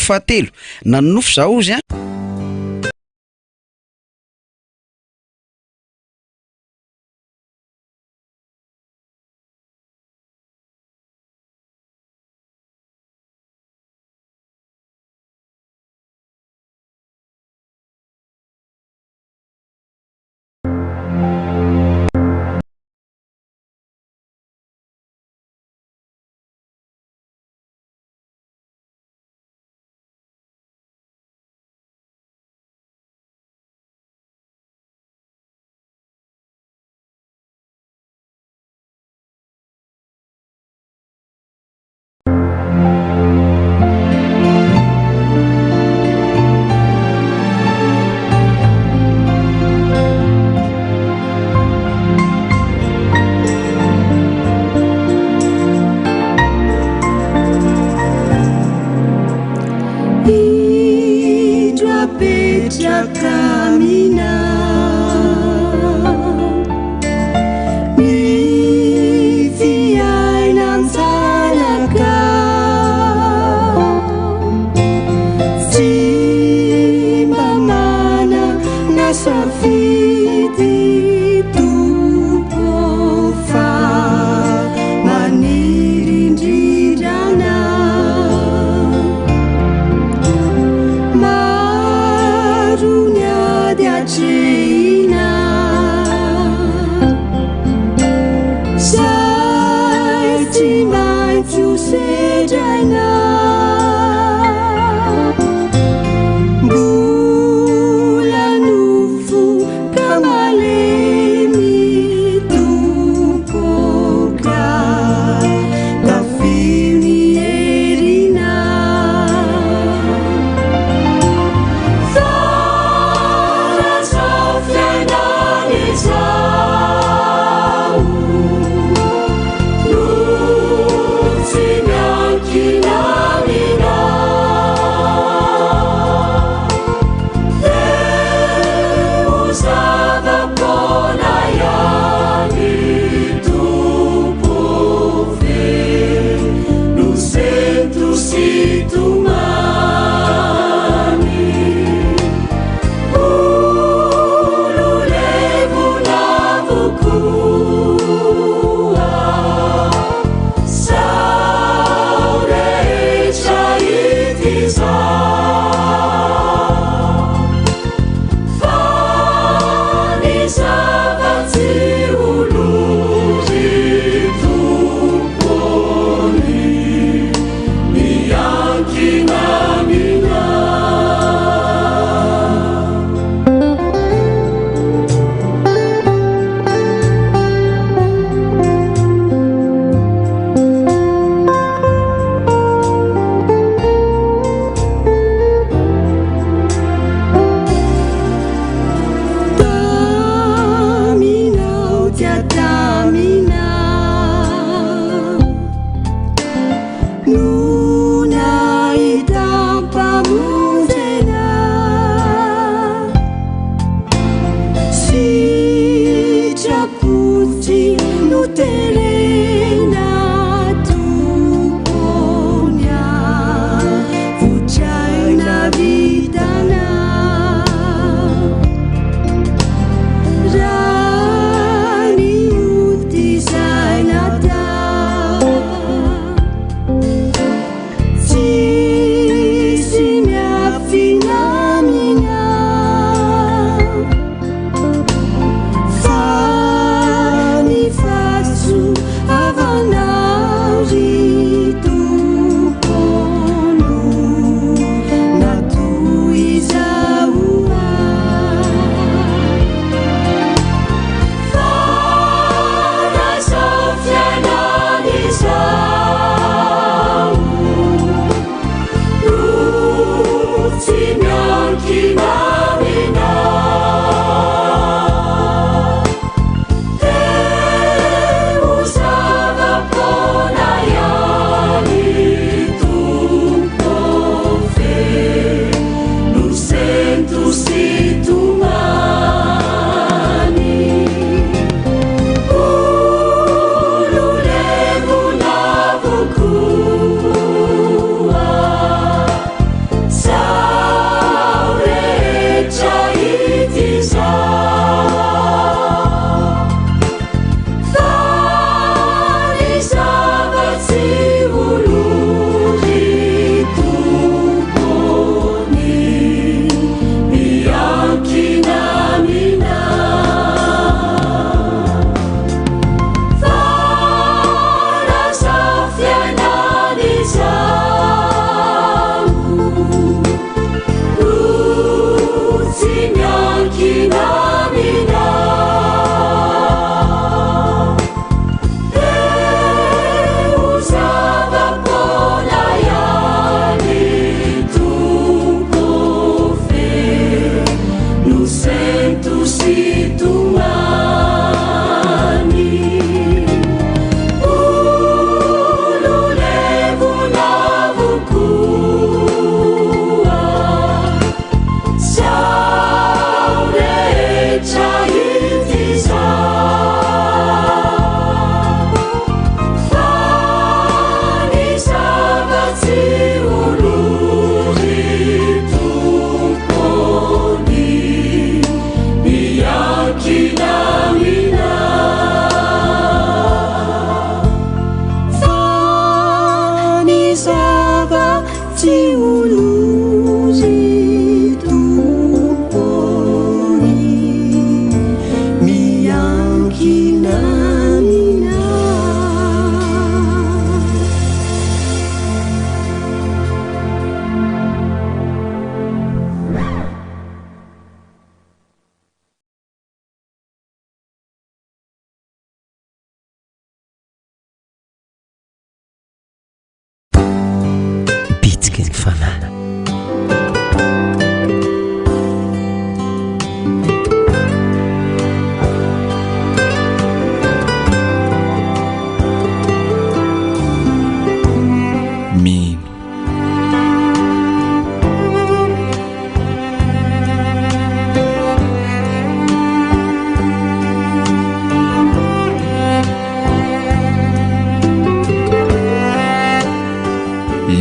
fahatelo nanonofo zao izy a.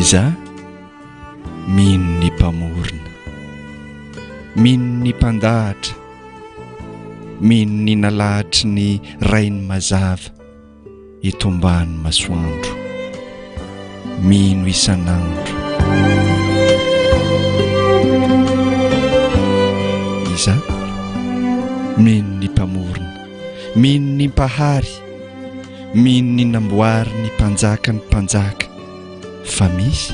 Iza mino ny mpamorona, mino ny mpandahatra, mino ny nalahatry ny rainy mazava eto ambany masoandro, mino isan'andro. Iza mino ny mpamorona, mino ny mpahary, mino ny namboary ny mpanjaka ny mpanjaka, fa misy,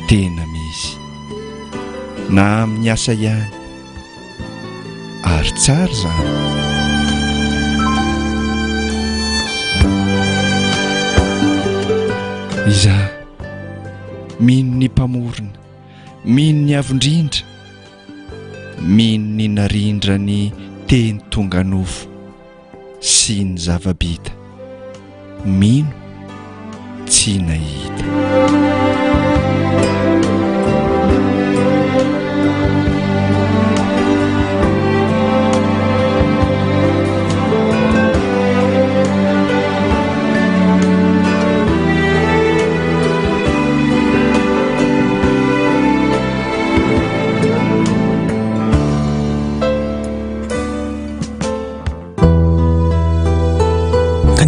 tena misy, na amin'ny asa ihany, ary tsara zany. Iza mino ny mpamorona, mino ny avondrindra, mino ny narindra ny teny tonga nofo sy ny zavabita, mino tsy nahita.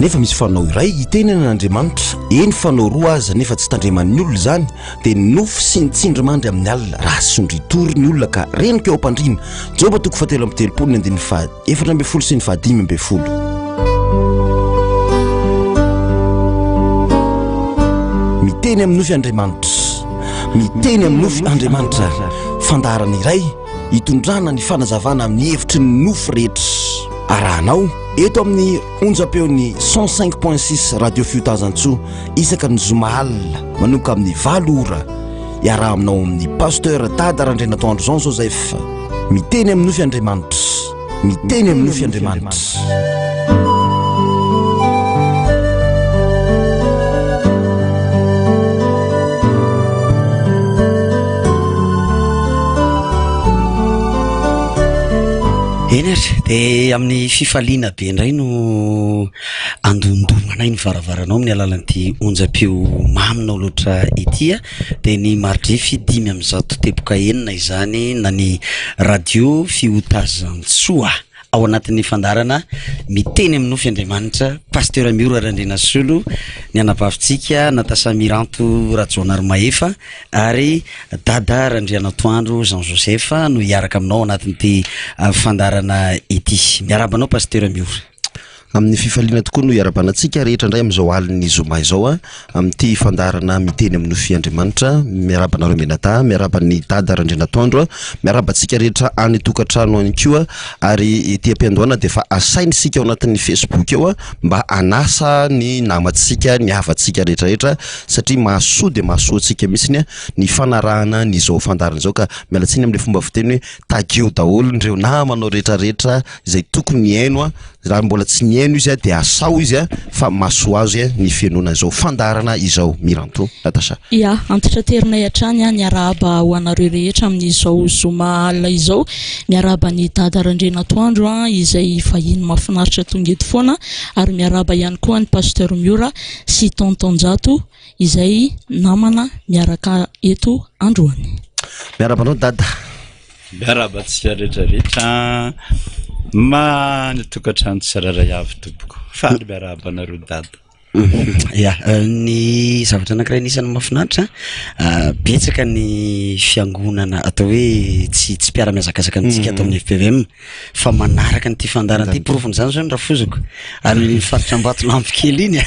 Nefa misy fanao iray itenena n'Andriamanitra, eny fanao roa aza nefa tsy tandreman'ny olona zany, dia nofo sy ny tsindrimandry amin'ny alina raha sondritory ny olona ka reniko eo ampandrina. Joba 7:4 sy ny 5:10. Miteny amin'ny nofy Andriamanitra, miteny amin'ny nofy Andriamanitra, fandarana iray hitondrana ny fanazavana amin'ny hevitry ny nofo rehetra. Arahanao eto amin'ny onjam-peon'ny 105.6 radio Fiotazantsoa isaka ny zoma alina manomboka amin'ny 7 ora, iaraha aminao amin'ny pasteur Dada Randrenatoandro Jean Joseph. Miteny amin'ny nofy Andriamanitra, miteny amin'ny nofy Andriamanitra. Enery dia amin'ny fifaliana be indray no andondomana iny varavaranao amin'ny alalan'ity onjam-peo maminao loatra ity dia ny mardify 5:9 izany na ny radio Fiotazantsoa ao anatin'ny fandarana miteny amin'ny nofy Andriamanitra. Pasteur Miora Randrenasolo ny anabavintsika Natasa Miranto Rajonary Maefa ary Dada Randrianatoandro Jean Joseph no hiaraka aminao anatin'ity fandarana ity. Miarabanao Pasteur Miora. Amin'ny fifaliana tokoa no iarabanantsika rehetra indray amin'izao alin'ny zoma izao amin'ity fandarana miteny amin'ny nofy Andriamanitra. Miarabanareo Menata, miaraban'ny Dada Randrenatoandro, miarabantsika rehetra any tokantrano any koa, ary ety am-piandohana dia fa asainy sika ao anatin'ny Facebook eo mba anasa ny namantsika, ny havantsika rehetrarehetra, satria mahasoa dia mahasoa antsika mihitsiny ny fanarahana ny izao fandarana izao, ka mialatsiny amin'ilay fomba fiteny hoe takeo daholo ireo namanao rehetrarehetra izay tokony ny haino raha mbola tsy ny haino izy dia asao izy fa mahasoa azy ny fianona izao fandarana izao. Miranto Natasha. Ya, antitra terinay hatrany ny arahaba ho anareo rehetra amin'izao zoma alina izao, miaraba ny Dada Randrenatoandro izay fahiny mahafinaritra tonga eto foana, ary miaraba ihany koa ny Pasteur Miora sy Tonton Jato izay namana miaraka eto androany. Miarabanao Dada. Miarabantsika rehetrarehetra tokantrano tsiraray avy tompoko. Faly miarabanareo Dada. Ya, ny zavatra anankiray anisan'ny mahafinaritra, betsaka ny fiangonana atao hoe tsy mpiara-miazakazaka amintsika atao amin'ny FPVM, fa manaraka nyity fandarana ity profony zany zao ny rafozako, ary ny faritra Ambatolampy kely iny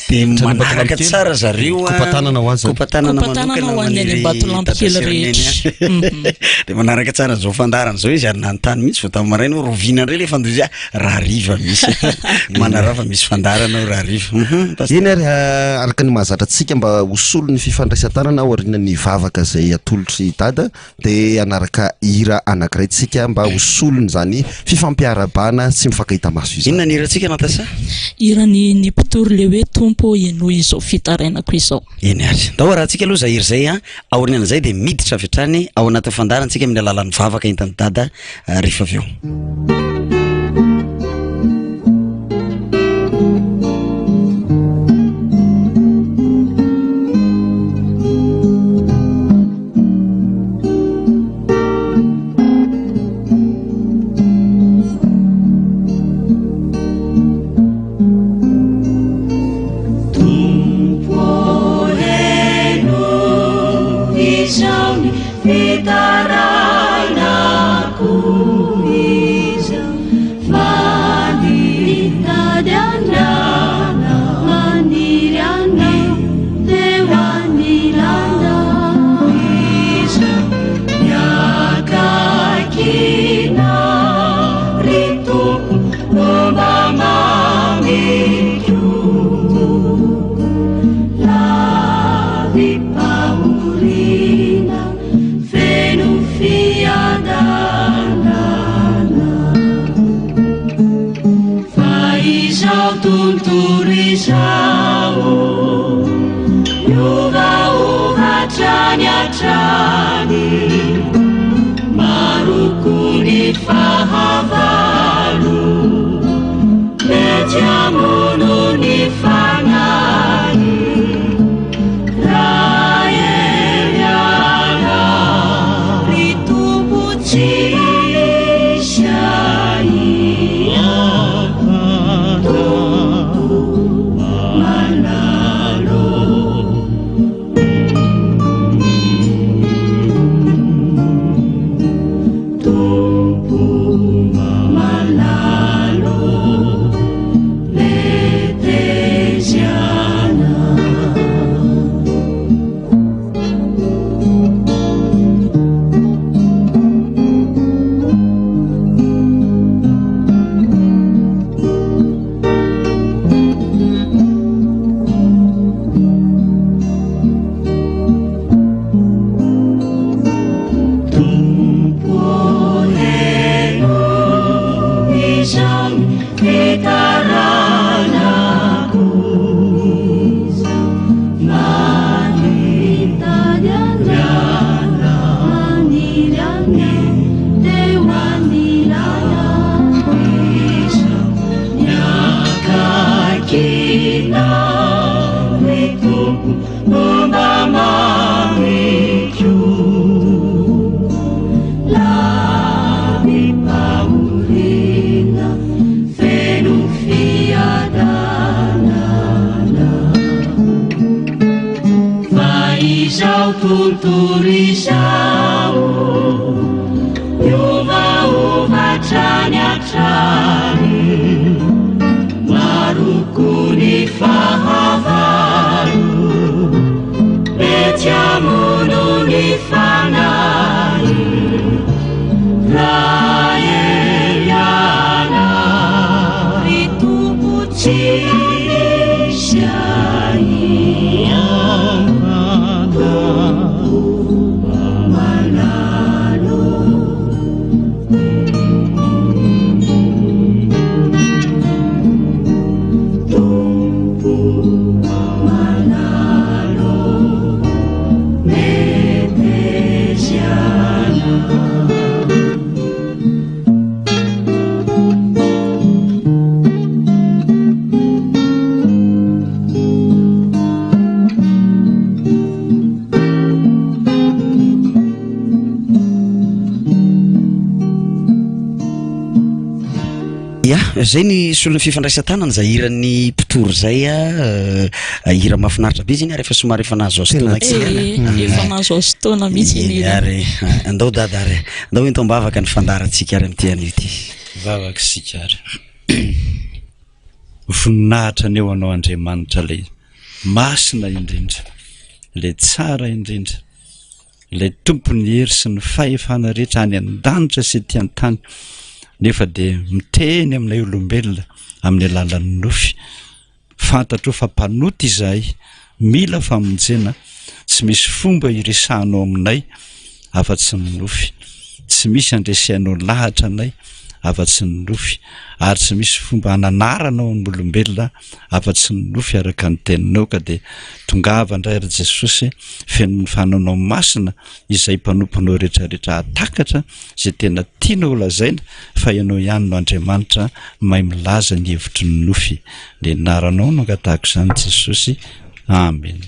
dia manaraka tsara zareo kopatanana ho azy, kopatanana ho an'ny Ambatolampy kely rehetra. Dia manaraka tsara zao fandarana zao izy, ary nanontany mihitsy vao tamin'ny maraina rovina indray le fandozy raha riva misy manarafa misy fandarana raha riva. Iny ary araka ny mahazatra antsika mba hosolo ny fifandraisan-tanana ao aorian'ny vavaka izay atolotry Dada, dia anaraka hira anankiray tsika mba hosolony zany fifampiarabana sy mifankahita maso izy. Inona ny hirantsika Natasa? Irany ny mpitory le hoe tompo eno izao fitarainako izao. Eny ary ndao raha antsika aloha zahiry zay aoriana zay dia miditra avy hatrany ao anaty fandarana antsika amin'ny alalan'ny vavaka entan'ny Dada rehefa avy eo. izao ny fitarainako izao fanitady andrana maniry anao teo anilana izao miakakina ry tompo momba mamiko lavy pahorina feno fiadanana fa izao tontolo izao miovaovatrany hatrany maroko ny fahavalo mety amono ny fanahy raha eliana ry tompo tsisy tompo manalo tompo malalo leteziana tompo heno izao ny fitaranako izao manitady andrana maniry anao teo anilana izao miakakina ry tompo momba mamiko lavy pahorina feno fiadanana fa izao tontolo izao miovaovatrany hatrany maroko ny fahavalo mety amono ny fanahy raha eliana ry tompo tsisy malalo tompo malalo leteziana ya zay ny solon'ny fifandraisan-tanana zay hiran'ny mpitoro zay hira mahafinaritra be izy iny ary efa somary efa nahazo azo taona efa nahazo azo taona mihitsy iny ary andao dada ary andao entao mbavaka ny fandarantsika ary am'ty anio ty vavaka sika ary voninahitra ny eo anao Andriamanitra le masina indrindra le tsara indrindra le tompony hery sy ny fahefana rehetra any an-danitra sy ety an-tany nefa dia miteny aminay olombelona amin'ny alalan'ny nofy fantatro fa mpanota izahay mila famonjena tsy misy fomba iresahanao aminay afa-tsy ny nofy tsy misy andresianao lahatra anay afa-tsy ny nofy ary tsy misy fomba hananaranao amin'ny olombelona afa-tsy ny nofy araka ny teninao ka dia tongava indray ry Jesosy feno ny fananao masina izay mpanomponao rehetrarehetra atakatra izay tena tianao lazaina fa ianao ihany no Andriamanitra mahay milaza ny hevitry ny nofy dia naranao no angatahaka izany Jesosy amen.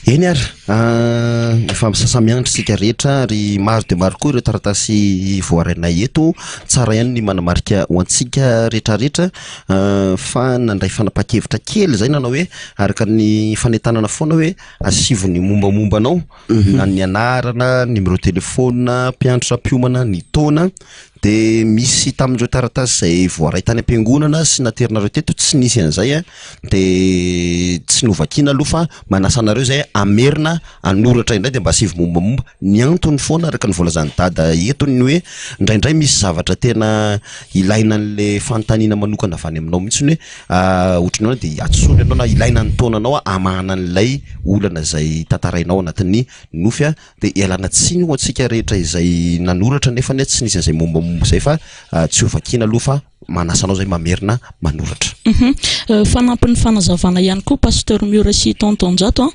Eny ary Efa misasamianitra sika rehetra ary maro de maro koa ireo taratasy voarainay eto, tsara ihany ny manamarika ho antsika rehetrarehetra fa nandray fanapa-kevitra kely zay nanao hoe araka ny fanentanana foana hoe asivo ny mombamombanao na ny anarana, numéro telefona, mpianatra mpiomana, ny taona, de misy tamin'ireo taratasy zay voaray tany am-piangonana sy naterinareo teto tsy nisy an'izay de tsy novakiana aloha fa manasa anareo zay amerina anoratra indray de mba asivo mombamomba ny antony foana araka ny volazany dada eto ny hoe indraindray misy zavatra tena ilaina an'le fanontaniana manokana avy any aminao mihitsy hoe ohatranao de atsony anao na ilaina ny taonanao amahana an'ilay olana zay tantarainao anatin'ny nofy de ialana tsiny ho antsika rehetra izay nanoratra nefa ny tsy nisy an'izay mombamomba zay fa tsy hovakiana aloha fa manasanao zay mamerina manoratra. Fanampin'ny fanazavana ihany koa pasteur Mura sy tontonjato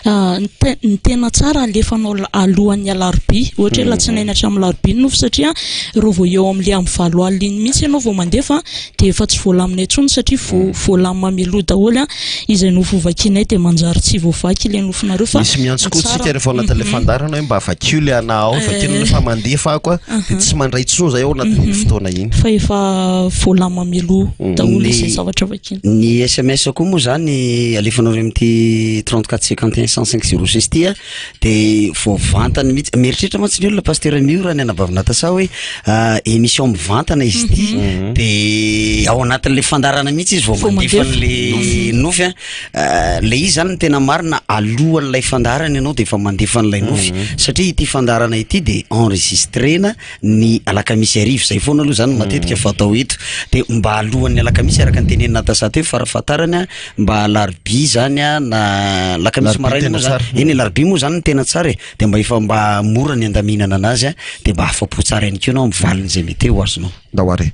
ny tena tsara alefanao alohan'ny alarobia ohatra hoe latsinainy hatramin'ny larobia ny nofo satria reo vao eo amin'le amin'ny valo alina iny mihitsy ianao vao mandefa de efa tsy voalamina intsony satria voalama mameloha daholo izay nofo hovakianay de manjary tsy voavaky le nofonareo fa misy miantso koa tsika rehefa ao anatin'le fandarana hoe mba avakio le anao vakina fa mandefa koa de tsy mandray tsony zay ao anatin'iny fotoana iny fa efa voalama mameloha daholo izay zavatra vakina. Ny SMS koa moa zany alefanao amin'ity 34 51 105 06 ty de voavantana mihitsy mieritreritra mantsy ny olona pasteur Mura ny anabavina tasa hoe émission mivantana izy ty de ao anatin'le fandarana mihitsy izy vao mandefa le nofy le izy zany tena marina alohan'ilay fandarana ianao de efa mandefa n'ilay nofy satria ity fandarana ity de enregistrena ny alakamisy arivo zay foana aloha zany matetika fatao eto de mba alohan'ny alakamisy araka ny tenenina tasato hoe farafatarany mba alarobia zany na lakamisy maraina moa zany eny alarobia moa zany tena tsara de mba efa mba mora ny andaminana anazy de mba afapo tsara ihany keo nao mivaliny zay mety ho azonao dahoary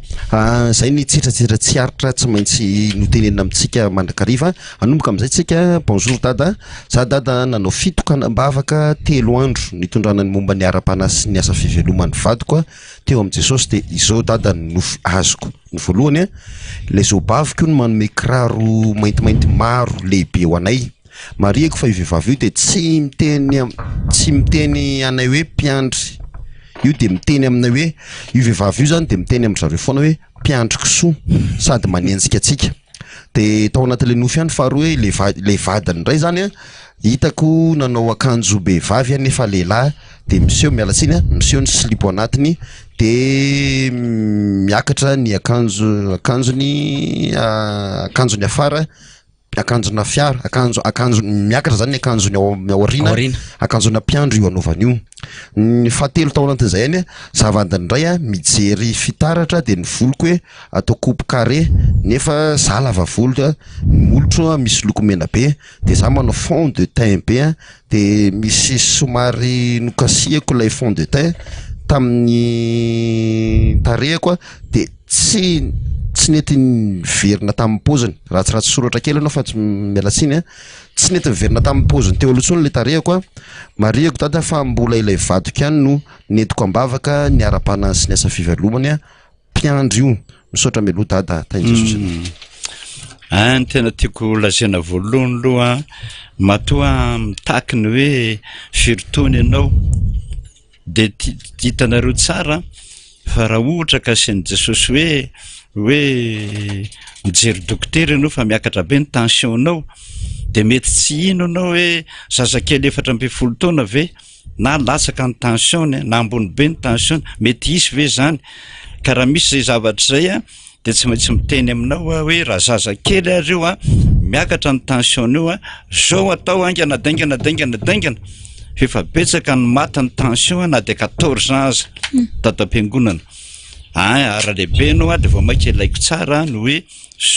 zay ny tsiratsira tsy aritra tsy maintsy notenenina amintsika mandrakariva anomboka am'izay tsika bonjour dada za dada nanao fitokanam-bavaka 3 andro nitondrana ny momba ny ara-panasy ny asa fiveloman'ny vadiko teo am' Jesosy de izao dada ny nofy azoko ny voalohany le zao baviko no manome kiraro maintimainty maro lehibe ho anay mariako fa io vehivavy io de tsy miteny anay hoe mpiandry io de miteny aminay hoe io vehivavy io zany de miteny amin'ny zareo foana hoe mpiandry kisoa sady manenjika atsika de tao anatin'le nofy ihany faharoa hoe le vadiny indray zany hitako nanao akanjo behivavy nefa lehilahy de miseho mialatsiny miseho ny silipo anatiny de miakatra ny akanjony afara akanjona fiara akanjo miakatra zany akanjony ao aoriana akanjona mpiandro io anaovany io ny fahatelo tao anatin'izay any zavadiny indray mijery fitaratra de ny voloko hoe atao coupe carré nefa za lava volo molotro misy lokomena be de za manao fond de teint be de misy somary nokasiako ilay fond de teint tamin'ny tarehako de tsy nety verina tamin'ny poziny ratsiratsy soratra kely anao fa tsy mialatsiny tsy nety verina tamin'ny poziny teo aloha tsony le tarehako mariako dada fa mbola ilay vadiko ihany no netiko ambavaka ny ara-panasy sy ny asa fivelomany mpiandry io misaotra meloha dada tainy Jesosy ny tena tiako lazaina voalohany aloha matoa mitaky ny hoe firotony ianao de hitanareo tsara fa raha ohatra ka sain'i Jesosy hoe mijery dokotera ianao fa miakatra be ny tensionnao de mety tsy ino anao hoe zazakely 4 taona ve na latsaka ny tensiony na ambony be ny tensiony mety isy ve zany ka raha misy zay zavatra zay de tsy maintsy miteny aminao hoe raha zazakely areo miakatra ny tensiony io zao atao angana daingana efa betsaka ny matany tension na de 14 aza tato am-piangonana ara-lehibe anao de vao mainka ilaiko tsara no hoe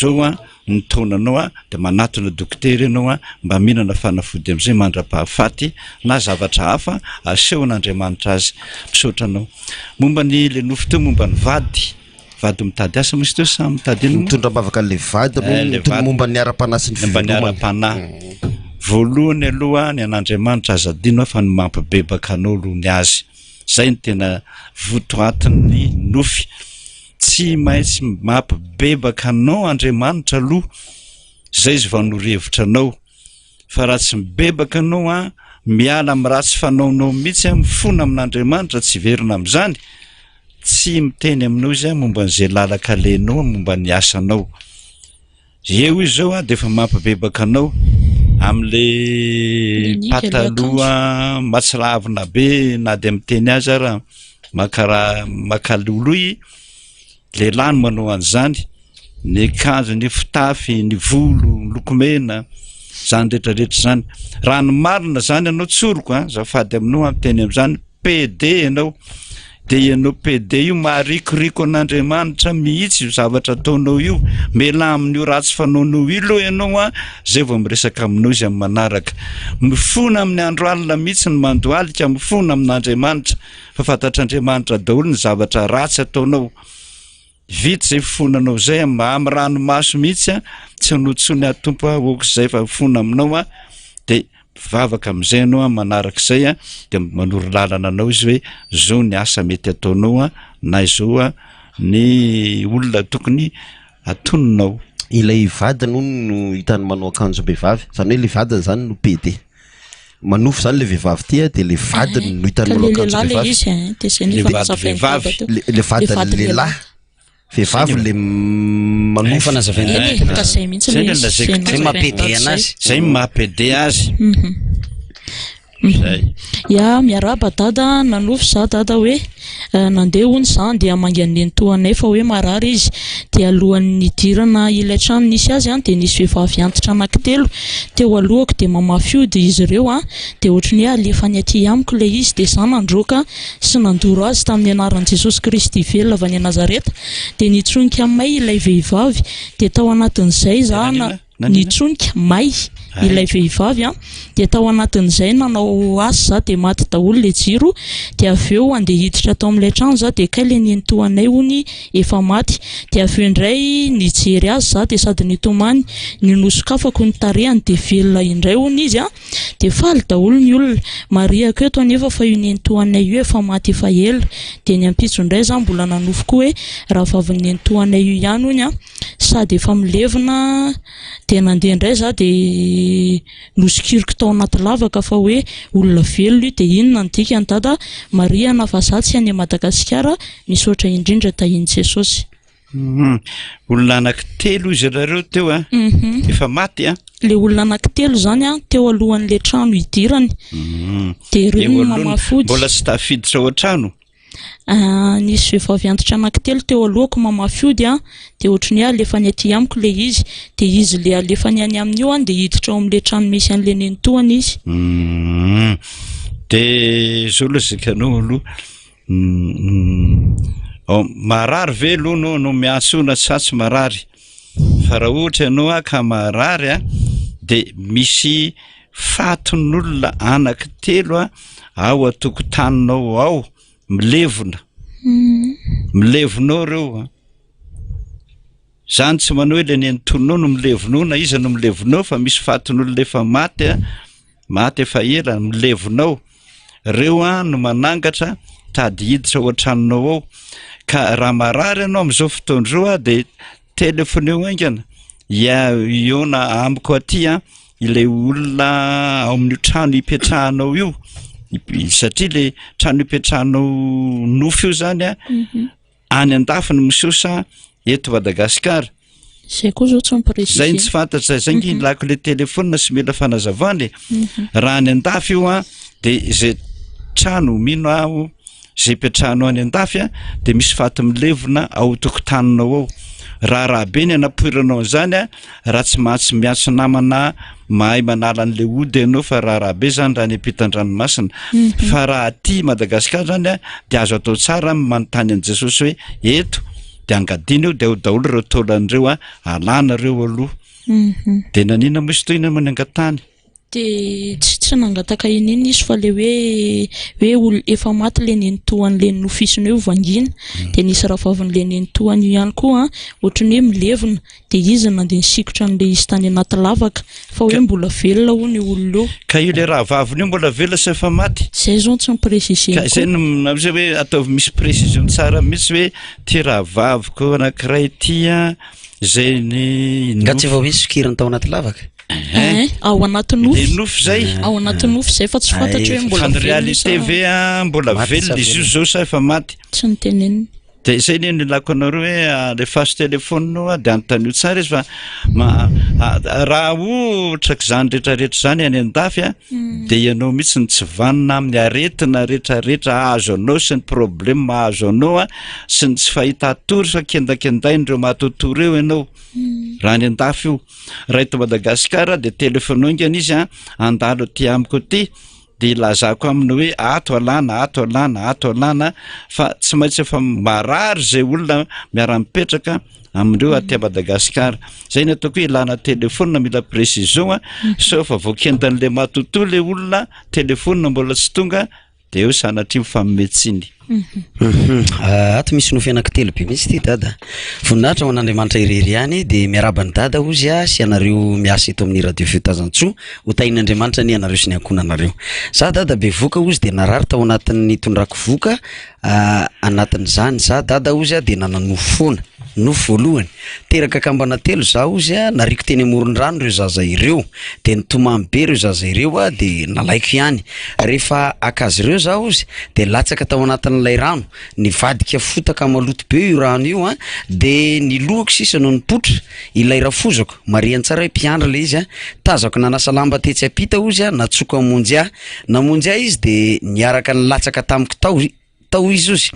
zao ny taonanao de manatona dokotera ianao mba mihinana fanafody am'izay mandra-pahafaty na zavatra hafa asehon'Andriamanitra azy misaotranao momba ny le nofo teo momba ny vady mitady asa misy teo samy mitady ino mitondra-bavaka le vady momba ny ara-panasy ny momba ny ara-panahy voalohany aloha ny an'Andriamanitra azadino fa ny mampibebaka anao lohany azy zay ny tena votoatin'ny nofy tsy maintsy mampibebaka anao Andriamanitra aloha zay izy vanorievitra anao fa raha tsy mibebaka anao miala amin'ny ratsy fanaonao mihitsy mifona amin'Andriamanitra tsy verina amin'izany tsy miteny aminao izy momba an'izay lalaka lenao momba ny asanao eo izy zao de efa mampibebaka anao am'le pataloha matsiravina be na de miteny azy ara makaloloy lehilahy no manao an'izany ny akanjo ny fitafy ny volo ny lokomena zany rehetrarehetra zany raha ny marina zany anao tsoroko zafady aminao amiteny am'izany PD ianao de ianao PD io maharikoriko an'Andriamanitra mihitsy io zavatra ataonao io mela amin'io ratsy fanaonao io lo ianao zay vao miresaka aminao izy amin'ny manaraka mifona amin'ny andro alina mihitsy ny mandoalika mifona amin'Andriamanitra fa fantatr'Andriamanitra daholo ny zavatra ratsy ataonao vita zay fonanao zay amin'ny ranomaso mihitsy tsy anotsony atompo ok'izay fa fona aminao de vavaka am'izay anao manarak'izay de manoro lalana anao izy hoe zao ny asa mety ataonao na izao ny olona tokony atononao ilay vadiny no hitany manao akanjo behivavy zany hoe le vadiny zany no PD manofo zany le vehivavy tia de le vadiny no hitany manao akanjo behivavy le vadiny lehilahy vehivavy le manofa zay mampede anazy zay mampede azy ya miaraba dada nanofo za dada hoe nandeha hony za de amangan'ny toanay fa hoe marary izy de alohan'ny dirana ilay trano nisy azy de nisy vehivavy antitra anankitelo teo alohako de mamafiody izy ireo de ohatry ny alefany aty amiko le izy de za nandroka sy nandoro azy tamin'ny anaran'i Jesosy Kristy velona avy any Nazareta de nitsonika amay ilay vehivavy de tao anatin'izay za nitsonika may ilay vehivavy de tao anatin'izay nanao asa za de maty daholo le jiro de aveo andeha hiditra tao amin'ilay trano za de kay le nentoanay hony efa maty de aveo indray nijery azy za de sady nitomany ninosokafako ny tarehany de velona indray hony izy de faly daholo ny olona mariako eto anefa fa io nentoanay io efa maty efa ela de ny ampitso indray za mbola nanofoko hoe raha vavin'ny nentoanay io ihany hony sady efa milevina de nandeha indray za de nosikiriko tao anaty lavaka fa hoe olona velona io de inona ny dikany dada Maria navazatsy any Madagasikara misaotra indrindra tahiny Jesosy olona anankitelo izy rareo teo efa maty le olona anankitelo zany teo alohan'le trano idirany de reo mamafody mbola tsy tafiditra ao an-trano nisy vehivavy antitra anankitelo teo alohako mamafiody de ohatry ny alefany aty amiko le izy de izy le alefany any amin'io de hiditra ao amin'le trano misy an'le nentoany izy de zao lo zikanao aloha marary ve aloha no miantsona satsy marary fa raha ohatra ianao ka marary de misy faton'olona anankitelo ao atokotaninao ao milevona milevonao reo zany tsy manao hoe le nentonao no milevonao na iza no milevonao fa misy faton'olona efa maty efa ela milevonao reo no manangatra tady hiditra ao an-tranonao ao ka raha marary ianao amin'izao fotoandreo de telefoneo aingana iona amiko aty ilay olona ao amin'ny trano ipetrahanao io satria le trano ipetrahanao nofo io zany any andafiny misosa eto Madagasikara zay koa zao tsy mipresise zay tsy fantatra zay ngy lako le telefona sy mila fanazavany raha any andafy io de zay trano mino aho zay ipetrahanao any andafy de misy faty milevona ao tokotaninao ao raha be ny anapoiranao zany raha tsy mahatsy miatso namana mahay manala an'le ody ianao fa raha be zany raha ny ampitan-dranomasina fa raha aty Madagasikara zany de azo atao tsara manontany an' Jesosy hoe eto de angadina eo de ao daholo reo taolan'ireo alana reo aloha de nanina moa izy toina many angatany de tsy nangataka ininy izy fa le hoe efa maty le nentoan'le nofisiny eo vangina de nisy rahavaviny le nentoany ihany koa ohatry ny hoe milevina de izy nandeha nisikotra an'le izy tany anaty lavaka fa hoe mbola velona hony olona eo ka io le rahavaviny io mbola velona sy efa maty zay zao tsy mipresise ka zay nam'izay hoe ataovy misy précision tsara mihitsy hoe ty rahavaviko anankiray ty zay ny nga tsy efa hoe sokiriny tao anaty lavaka ao anaty nofo le nofo zay ao anaty nofo zay fa tsy fantatra hoe mbola fa ny réalité ve mbola velona izy io zao sa efa maty tsy niteneniny de izay ny lako anareo hoe le fasy telefony no de antanio tsara izy fa raha ohatra zany rehetrarehetra zany any an-dafy de ianao mihitsy ny tsy vanina amin'ny aretina rehetrarehetra azo anao sy ny problème azo anao sy ny tsy fahita tory fa kendakendain'ireo matotory eo ianao raha ny an-dafy io raha eto Madagasikara de telefonao ingany izy andalo aty amiko aty de ilazako aminy hoe ato alana fa tsy maintsy efa marary zay olona miara-mipetraka amindreo aty Madagasikara zay ny ataoko hoe ilana telefona mila précision so fa voakendan'le matoto le olona telefona mbola tsy tonga de eo sanatria mifammetsiny ato misy nofy anankitelo be mihitsy ty dada voninahitra ho an'Andriamanitra irery ihany de miarabany dada ozy sy anareo miasa eto amin'ny radio Fitazantsoa ho tahin'Andriamanitra ny anareo sy ny ankonanareo za dada be voka ozy de narary tao anatin'ny tondrako voka anatin'izany za dada ozy de nananofona nofo voalohany teraka kambana telo za ozy nariko teny amoron-drano reo zaza ireo de nitomamy be ireo zaza ireo de nalaiko ihany rehefa akazy ireo za ozy de latsaka tao anatin'ilay rano nivadika fotaka maloto be io rano io de nilohako sisa no nipotra ilay rafozako mariany tsara hoe mpiandra le izy tazako nanasa lamba tetsy apita ozy natsoka amonjy namonjy izy de niaraka nilatsaka tamiko tao izy ozy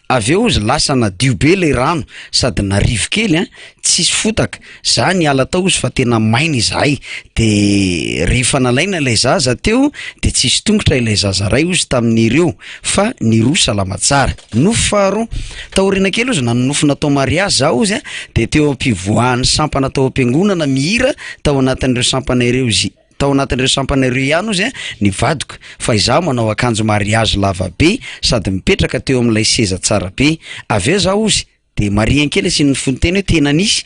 aveo ozy lasa nadio be le rano sady narivo kely tsisy fotaka za niala tao ozy fa tena maina izahay de rehefa nalaina ilay zaza teo de tsisy tongotra ilay zaza ray ozy tamin'ireo fa ny roa salama tsara nofo faharoa taoriana kely ozy nanonofo natao mariazy za ozy de teo ampivoahan'ny sampana tao am-piangonana mihira tao anatin'ireo sampana ireo izy tao anatin'ireo sampanareo ihany ozy nivadiko fa izaho manao akanjo mariage lava be sady mipetraka teo amin'ilay seza tsara be aveo za ozy de marian kely sy ny fonteny hoe tena nisy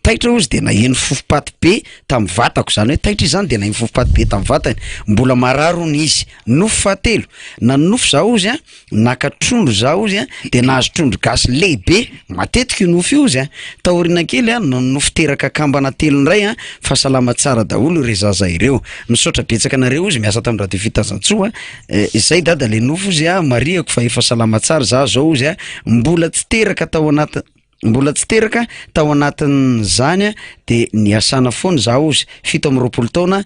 taitra ozy de naheno fofopaty be tamin'ny vatako zany hoe taitra izany de naheno fofopaty be tamin'ny vatany mbola mararo ny izy nofo fahatelo nanofo za ozy nakatrondro za ozy de nahazo trondro gasy lehibe matetika io nofo io ozy taoriana kely nanofo teraka kambana telo ndray fa salama tsara daholo re zaza ireo misaotra betsaka anareo ozy miasa tamin'ny radio Fitazantsoa izay dada le nofo ozy mariako fa efa salama tsara za zao ozy mbola tsy teraka tao anatin'izany de niasana foana za ozy 7 taona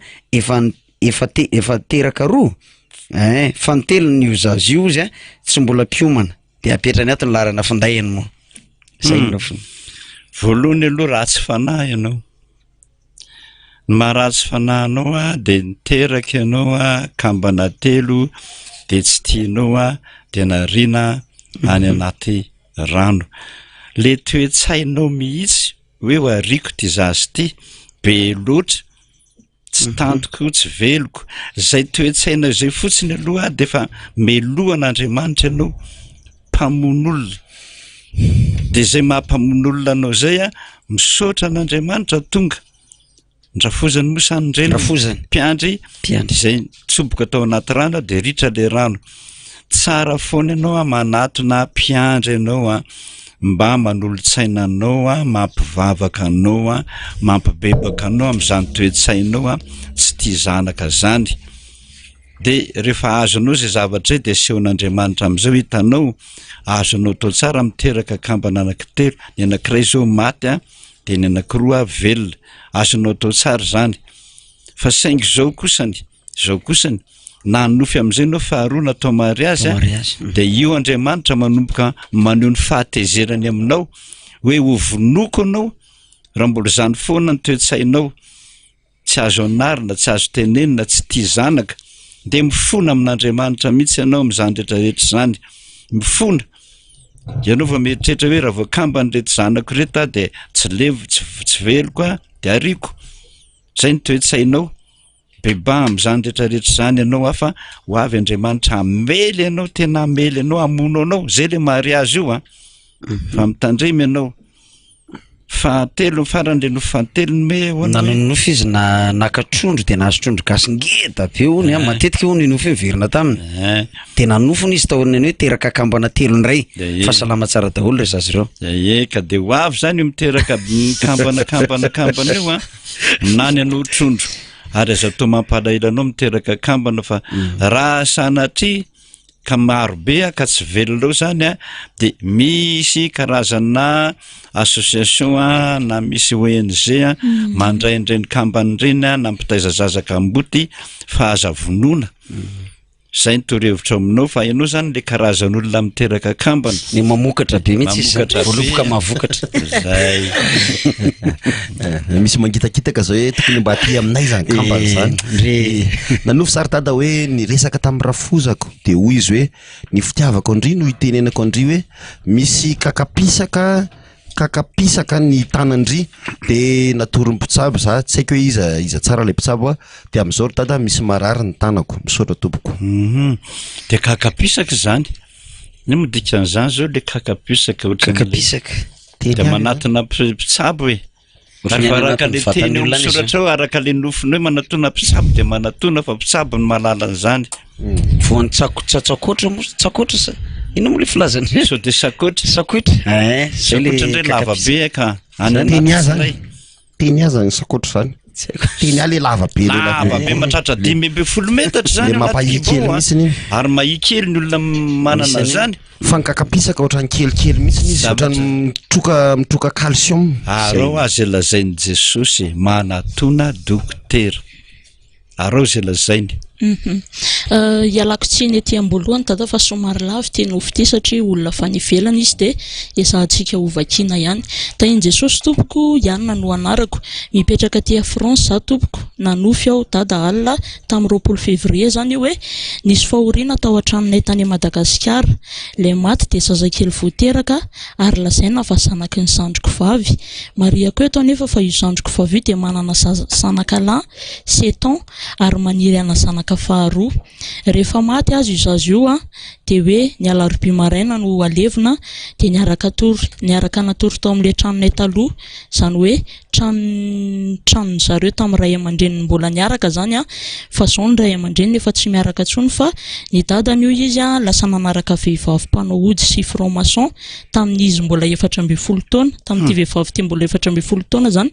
efa teraka roa fantelo ny zazy io ozy tsy mbola piomana de apetrany ato ny larana findayany moa zay voalohany aloha ratsy fanahy ianao ny maharatsy fanahinao de niteraka ianao kambana telo de tsy tianao de narina any anaty rano le toe-tsainao mihitsy hoe ho ariko ty zazy ty be loatra tsy tantoko tsy veloko zay toe-tsaina zay fotsiny aloha de fa melohan'Andriamanitra ianao mpamon'olona de zay mampamon'olona anao zay misaotra an'Andriamanitra tonga ndrafozany mosany ndreny mpiandry zay tsoboka tao anaty rano de ritra le rano tsara foana ianao manatona mpiandry ianao mba manolotsaina anao mampivavaka anao mampibebaka anao am'izany toe-tsainao tsy tia zanaka zany de rehefa azonao zay zavatra de asehon'Andriamanitra am'izao hitanao azonao tao tsara miteraka kambana anankitelo ny anankiray zao maty de ny anankiroa velona azonao tao tsara zany fa saingy zao kosany nanofy am'izay nao faharoa natao mariazy de io Andriamanitra manomboka maneho ny fahatezerany aminao hoe ho vonoko anao raha mbola zany foana ny toe-tsainao tsy azo anarina tsy azo tenenina tsy tia zanaka de mifona amin'Andriamanitra mihitsy ianao am'izany rehetrarehetra zany mifona ianao va mieritreritra hoe raha voakambany reto zanako reto de tsy levo tsy veloko de ariko zay ny toe-tsainao beba am'izany rehetrarehetra zany ianao fa ho avy Andriamanitra amely ianao tena amely ianao amono anao zay le mariazy io fa mitandremy ianao fahatelo farandre no fahatelony me nanonofo izy na nakatrondro de nahazotrondro gasy ngeda be ony matetika ony nofo miverina taminy de nanofony izy taonany hoe teraka akambana telony ray fa salama tsara daholo re zazy ireo eka de ho avy zany io miteraka kambana io nany anao trondro ary aza to mampalailanao miteraka kambana fa raha sanatria ka marobe ka tsy velonao zany de misy karazana association na misy ONG mandray andreny kambany reny nampitaiza zazaka amboty fa aza vonona zay nitorevitra aminao fa ianao zany le karazan'olona miteraka kambana ny mamokatra be mihitsy izy voaloboka mavokatra zay misy mangitakitaka zao hoe tokony mba aty aminay zany kambana zany nanofo sary tada hoe ny resaka tamin'ny rafozako de hoy izy hoe ny fitiavako andry no itenenako andry hoe misy kakapisaka ny tanandry de natory mpitsabo za tsy haiko hoe iza tsara le mpitsabo de am'izao ry tada misy marary ny tanako misaotra tompoko de kakapisaka zany ny modika an'izany zao le kakapisaka kakapisaka de manatina mpitsabo hoe araka le teny eo misoratra ao araka le nofony hoe manatona mpitsabo de manatona fa mpitsabo ny malala an'izany voany tsakotra sa ino moa le filazany so de sakotra sakotra ndray lava be ka teny aza ny sakotra zany teny ale lava be lava be matratra 10 metatra zany mampahikely mihitsiny ary mahikely ny olona manana zany fa ny kakapisaka ohatrany kelikely mihitsiny izy ohatrany mitroka calcium arao azy lazainy Jesosy manatona dokotera arao zay lazainy ialako tsiny ety ambolohany tada fa somary lavo ty nofo ty satria olona fa nivelana izy de ezahantsika hovakiana ihany tainy Jesosy tompoko ianona no anarako mipetraka ty France za tompoko nanofy aho dada alina tamin'ny 20 février zany hoe nisy fahoriana tao an-tranonay tany Madagasikara le maty de zazakely voateraka ary lazaina fa sanaky ny zandriko vavy Maria koa eto nefa fa io zandriko vavy de manana sanakalahy 7 ans ary maniry ana sanaka faharoa rehefa maty azy zazy io de hoe ny alarobia maraina no alevina de niaraka natory tao amin'le tranonay taloha zany hoe trano zareo tamin'ny ray aman-dreny mbola niaraka zany fa zao ny ray aman-dreny nefa tsy miaraka tsony fa ny dadany io izy lasa nanaraka vehivavy mpanao ody sy franc-maçon tamin'izy mbola 14 taona tamin'ity vehivavy ty mbola 14 taona zany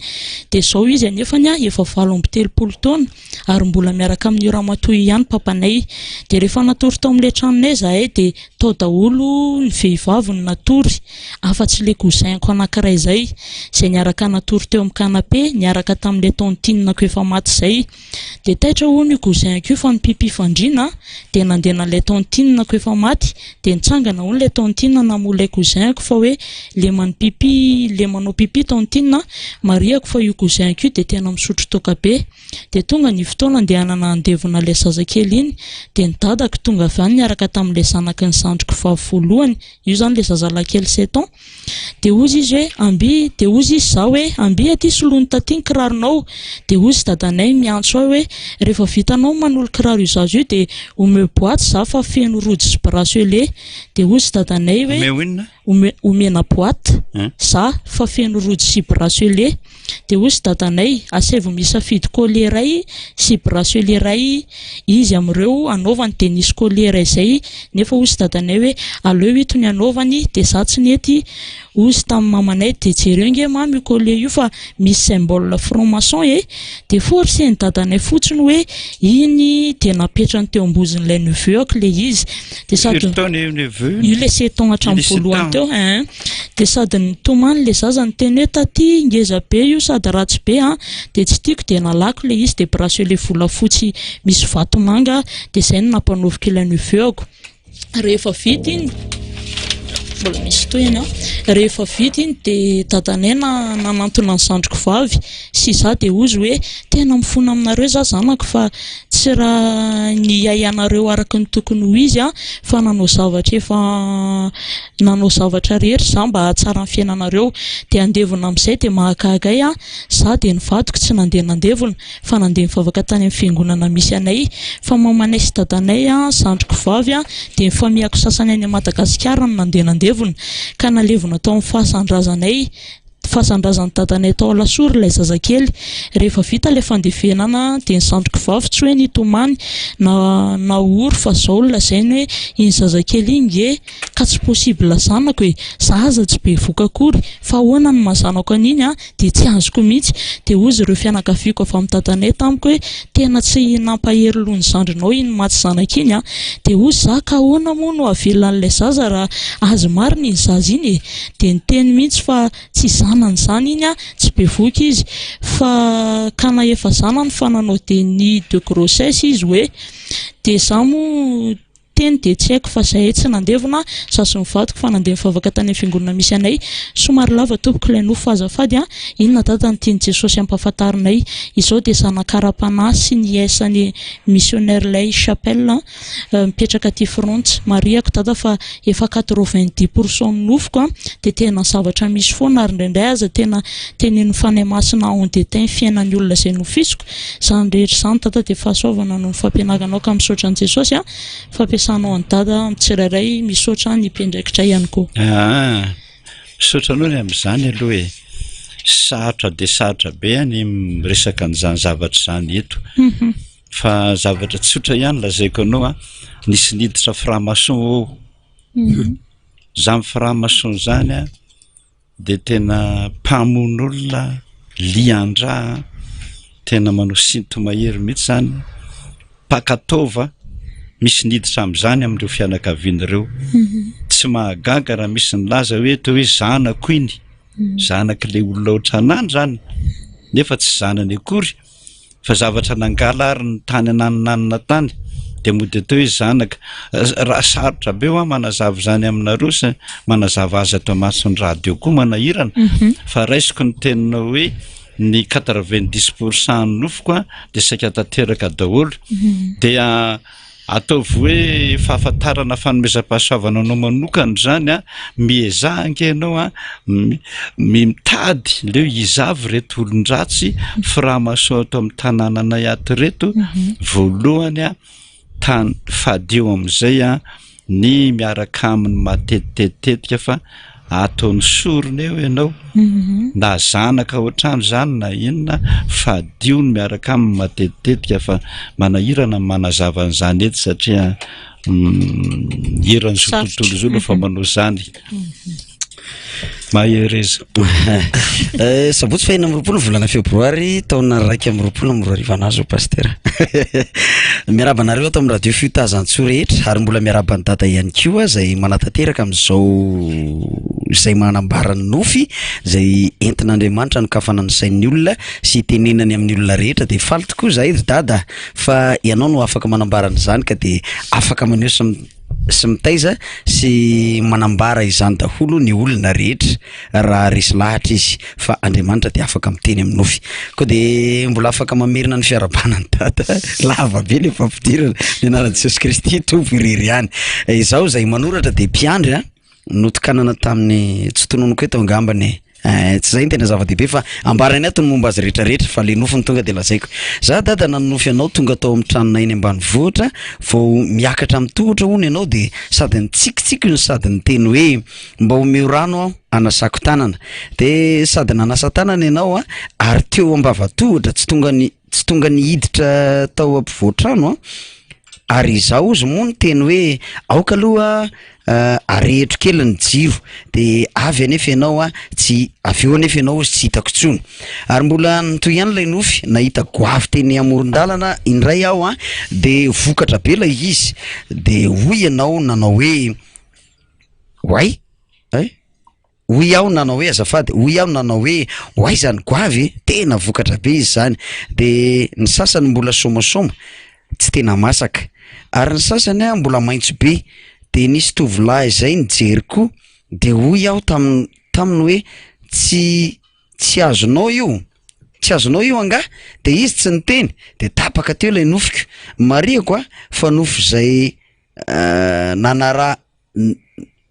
de zao izy anefany efa 17 taona ary mbola miaraka amin'ny ramatoa ihany papanay de rehefa natory tao amin'le tranonay zahay de tao daholo ny vehivavy ny natory afa-tsy le cousinko anankiray zay niaraka natory teo amin'ny canapé niaraka tamin'le tontinako efa maty zay de taitra ho ny cousinko io fa ny pipi fandrina de nandena le tontinako efa maty de nitsangana ho le tontina namolay cousinko fa hoe le manao pipi tontina mariako fa io cousinko io de tena misotro toka be de tonga ny fotoana andehanana andevona le zazakely iny de nidadako tonga avy any niaraka tamin'le zanaky ny zandriko voalohany io zany le zazalakely 7 ans de ozy izy hoe amby de ozy izy za hoe amby aty solony taty ny kiraronao de ozy dadanay miantso hoe rehefa vitanao manolo kiraro io zazo io de ome boaty za fa feno rojo sy bracelet de ozy dadanay hoe omena boaty za fa feno rojo sy bracelet de ozy dadanay asevo misafidy collier ray sy bracelet ray izy amreo anaovany de nisy collier ray zay nefa ozy dadanay hoe aleo ito ny anaovany de za tsy nety ozy tamin'ny mamanay de jereo nge mamy collier io fa misy symbole franc-maçon de forcé ny dadanay fotsiny hoe iny de napetrany teo ambozon'ilay neveuako le izy de sady io le 7 ans hatramin'ny voalohany teo de sady nitomany le zaza ny teny hoe taty ngeza be io sady ratsy be de tsy tiako de nalako le izy de bracelet volafotsy misy vatomanga de zay no nampanoviky ilay neveuako rehefa vita iny mbola misy toyany rehefa vita iny de dadanay nanantona ny zandriko vavy sy za de ozy hoe tena mifona aminareo za zanako fa tsy raha ny ianareo araka ny tokony ho izy fa nanao zavatra rehetra za mba tsara ny fiainanareo de andevona amin'izay de mahakagay za de nivadiko tsy nandeha nandevona fa nandeha mivavaka tany amin'ny fiangonana misy anay fa mamanay sy dadanay zandriko vavy de mifamihako sasany any Madagasikara no nandeha nandevona ka nalevona tao amin'ny fahasandrazanay fahasandrazan'ny dadanay tao lasory ilay zazakely. Rehefa vita ilay fandevenana dia nizandriko vavy tsy hoe nitomany na ory fa zao lazainy hoe iny zazakely iny ka tsy possible zanako hoe zaza tsy be voka akory fa ahoana ny mazanako an'iny dia tsy azoko mihitsy. Dia ozy ireo fianakaviako avy amin'ny dadanay tamiko hoe tena tsy nampahery loha ny zandrinao iny maty zanaka iny dia ozy za ka ahoana moa no avelan'ilay zaza raha azy marina iny zaza iny dia niteny mihitsy fa tsy zanany zany iny tsy be voka izy fa ka na efa zanany fa nanao déni de grossesse izy hoe dia za moa teny dia tsy haiko fa zahay tsy nandevona sasy mivadiko fa nandeha mivavaka tany amin'ny fiangonana misy anay somary lava tompoko ilay nofo azafady inona dada ny tiany Jesosy ampahafantarinay izao dia zanakara-panahy sy ny esany missionnaire lay chapelle mipetraka aty Frantsa mariako dada fa efa 90% ny nofoko dia tena zavatra misy foana ary indraindray aza tena tenen'ny fanahy masina on détain fiainan'ny olona izay nofisiko zany rehetra zany dada dia fahasoavana no fampianaganao ka misaotra an'i Jesosy fampiasanao any dada tsirairay misaotra ny mpiandraikitra ihany koa. Misaotranao ny amin'izany aloha hoe sarotra dia sarotra be ny miresaka an'izany zavatra izany eto fa zavatra tsotra ihany lazaiko anao nisy niditra franc-maçon izany franc-maçon izany dia tena mpamon'olona lian-draha tena manao sintomahery mihitsy izany pakatova misy niditra amin'izany amin'ireo fianakavian'ireo tsy mahagaga raha misy nilaza hoe toa hoe zanako iny zanak'ilay olona ohatranany zany nefa tsy zanany akory fa zavatra nangala ary ny tany ananonanina tany dia mody atao hoe zanaka raha sarotra be ho manazava izany aminareo sy manazava azy atao mason'ny radio koa manahirana fa raisiko ny teninao hoe ny 90% ny nofoko dia saika tanteraka daholo dia ataovy hoe fahafantarana fanomezam-pahasoavana anao manokana zany miezahange ianao mitady leo izavy reto olon-dratsy franc-maçon ato amin'ny tanànanay ato reto voalohany tany fadio amin'izay ny miaraka aminy matetetitetika fa ataony sorona eo ianao na zanaka ohatrany zany na inona fadio ny miaraka aminy matetetitetika fa manahirana manazava an'izany eto satria hirany zao tontolo zao fa manao zany mahereza sabotsy fa 20 volana febroary taona 2024 anazy pasteur miarabanareo ato amin'ny radio Fitazantsoa rehetra ary mbola miarabany dada ihany koa izay manatanteraka amin'izao izay manambara ny nofy izay entin'Andriamanitra no kafanany sain'ny olona sy tenenany amin'ny olona rehetra dia faly tokoa zahay dada fa ianao no afaka manambara an'izany ka dia afaka maneho sy mitaiza sy manambara izany daholo ny olona rehetra raha resy lahatra izy fa Andriamanitra dia afaka miteny amin'ny nofy koa dia mbola afaka mamerina ny fiarabanany dada lava be le fampidirana ny anaran'i Jesosy Kristy tompo irery ihany izaho izay manoratra dia mpiandry notokanana tamin'ny tsy tononoko eto angambany tsy zay ny tena zava-dehibe fa ambarany ato ny momba azy rehetrarehetra fa le nofony tonga dia lazaiko za dada nanonofy anao tonga tao amin'ny tranonay eny ambanivohitra vao miakatra amin'ny tohotra hono ianao dia sady nitsikitsiky no sady niteny hoe mba homeo rano aho anasako tanana dia sady nanasa tanana ianao ary teo ambavatohotra tsy tonga ny hiditra tao ampivoatrano ary izaho ozy moa ny teny hoe aoka aloha arehitro kely ny jiro dia avy anefa ianao tsy avy eo anefa ianao ozy tsy hitako tsony ary mbola nitoy ihany ilay nofy nahita goavy teny amoron-dalana indray aho dia vokatra be ilay izy dia hoy ianao nanao hoe hoay hoy aho nanao hoe azafady hoy aho nanao hoe hoay zany goavy tena vokatra be izy zany dia ny sasany mbola somasoma tsy tena masaka ary ny sasany mbola maintso be dia nisy tovolahy izay nijeriko dia hoy aho taminy hoe tsy azonao io anga dia izy tsy niteny dia tapaka teo ilay nofiko mariako fa nofy izay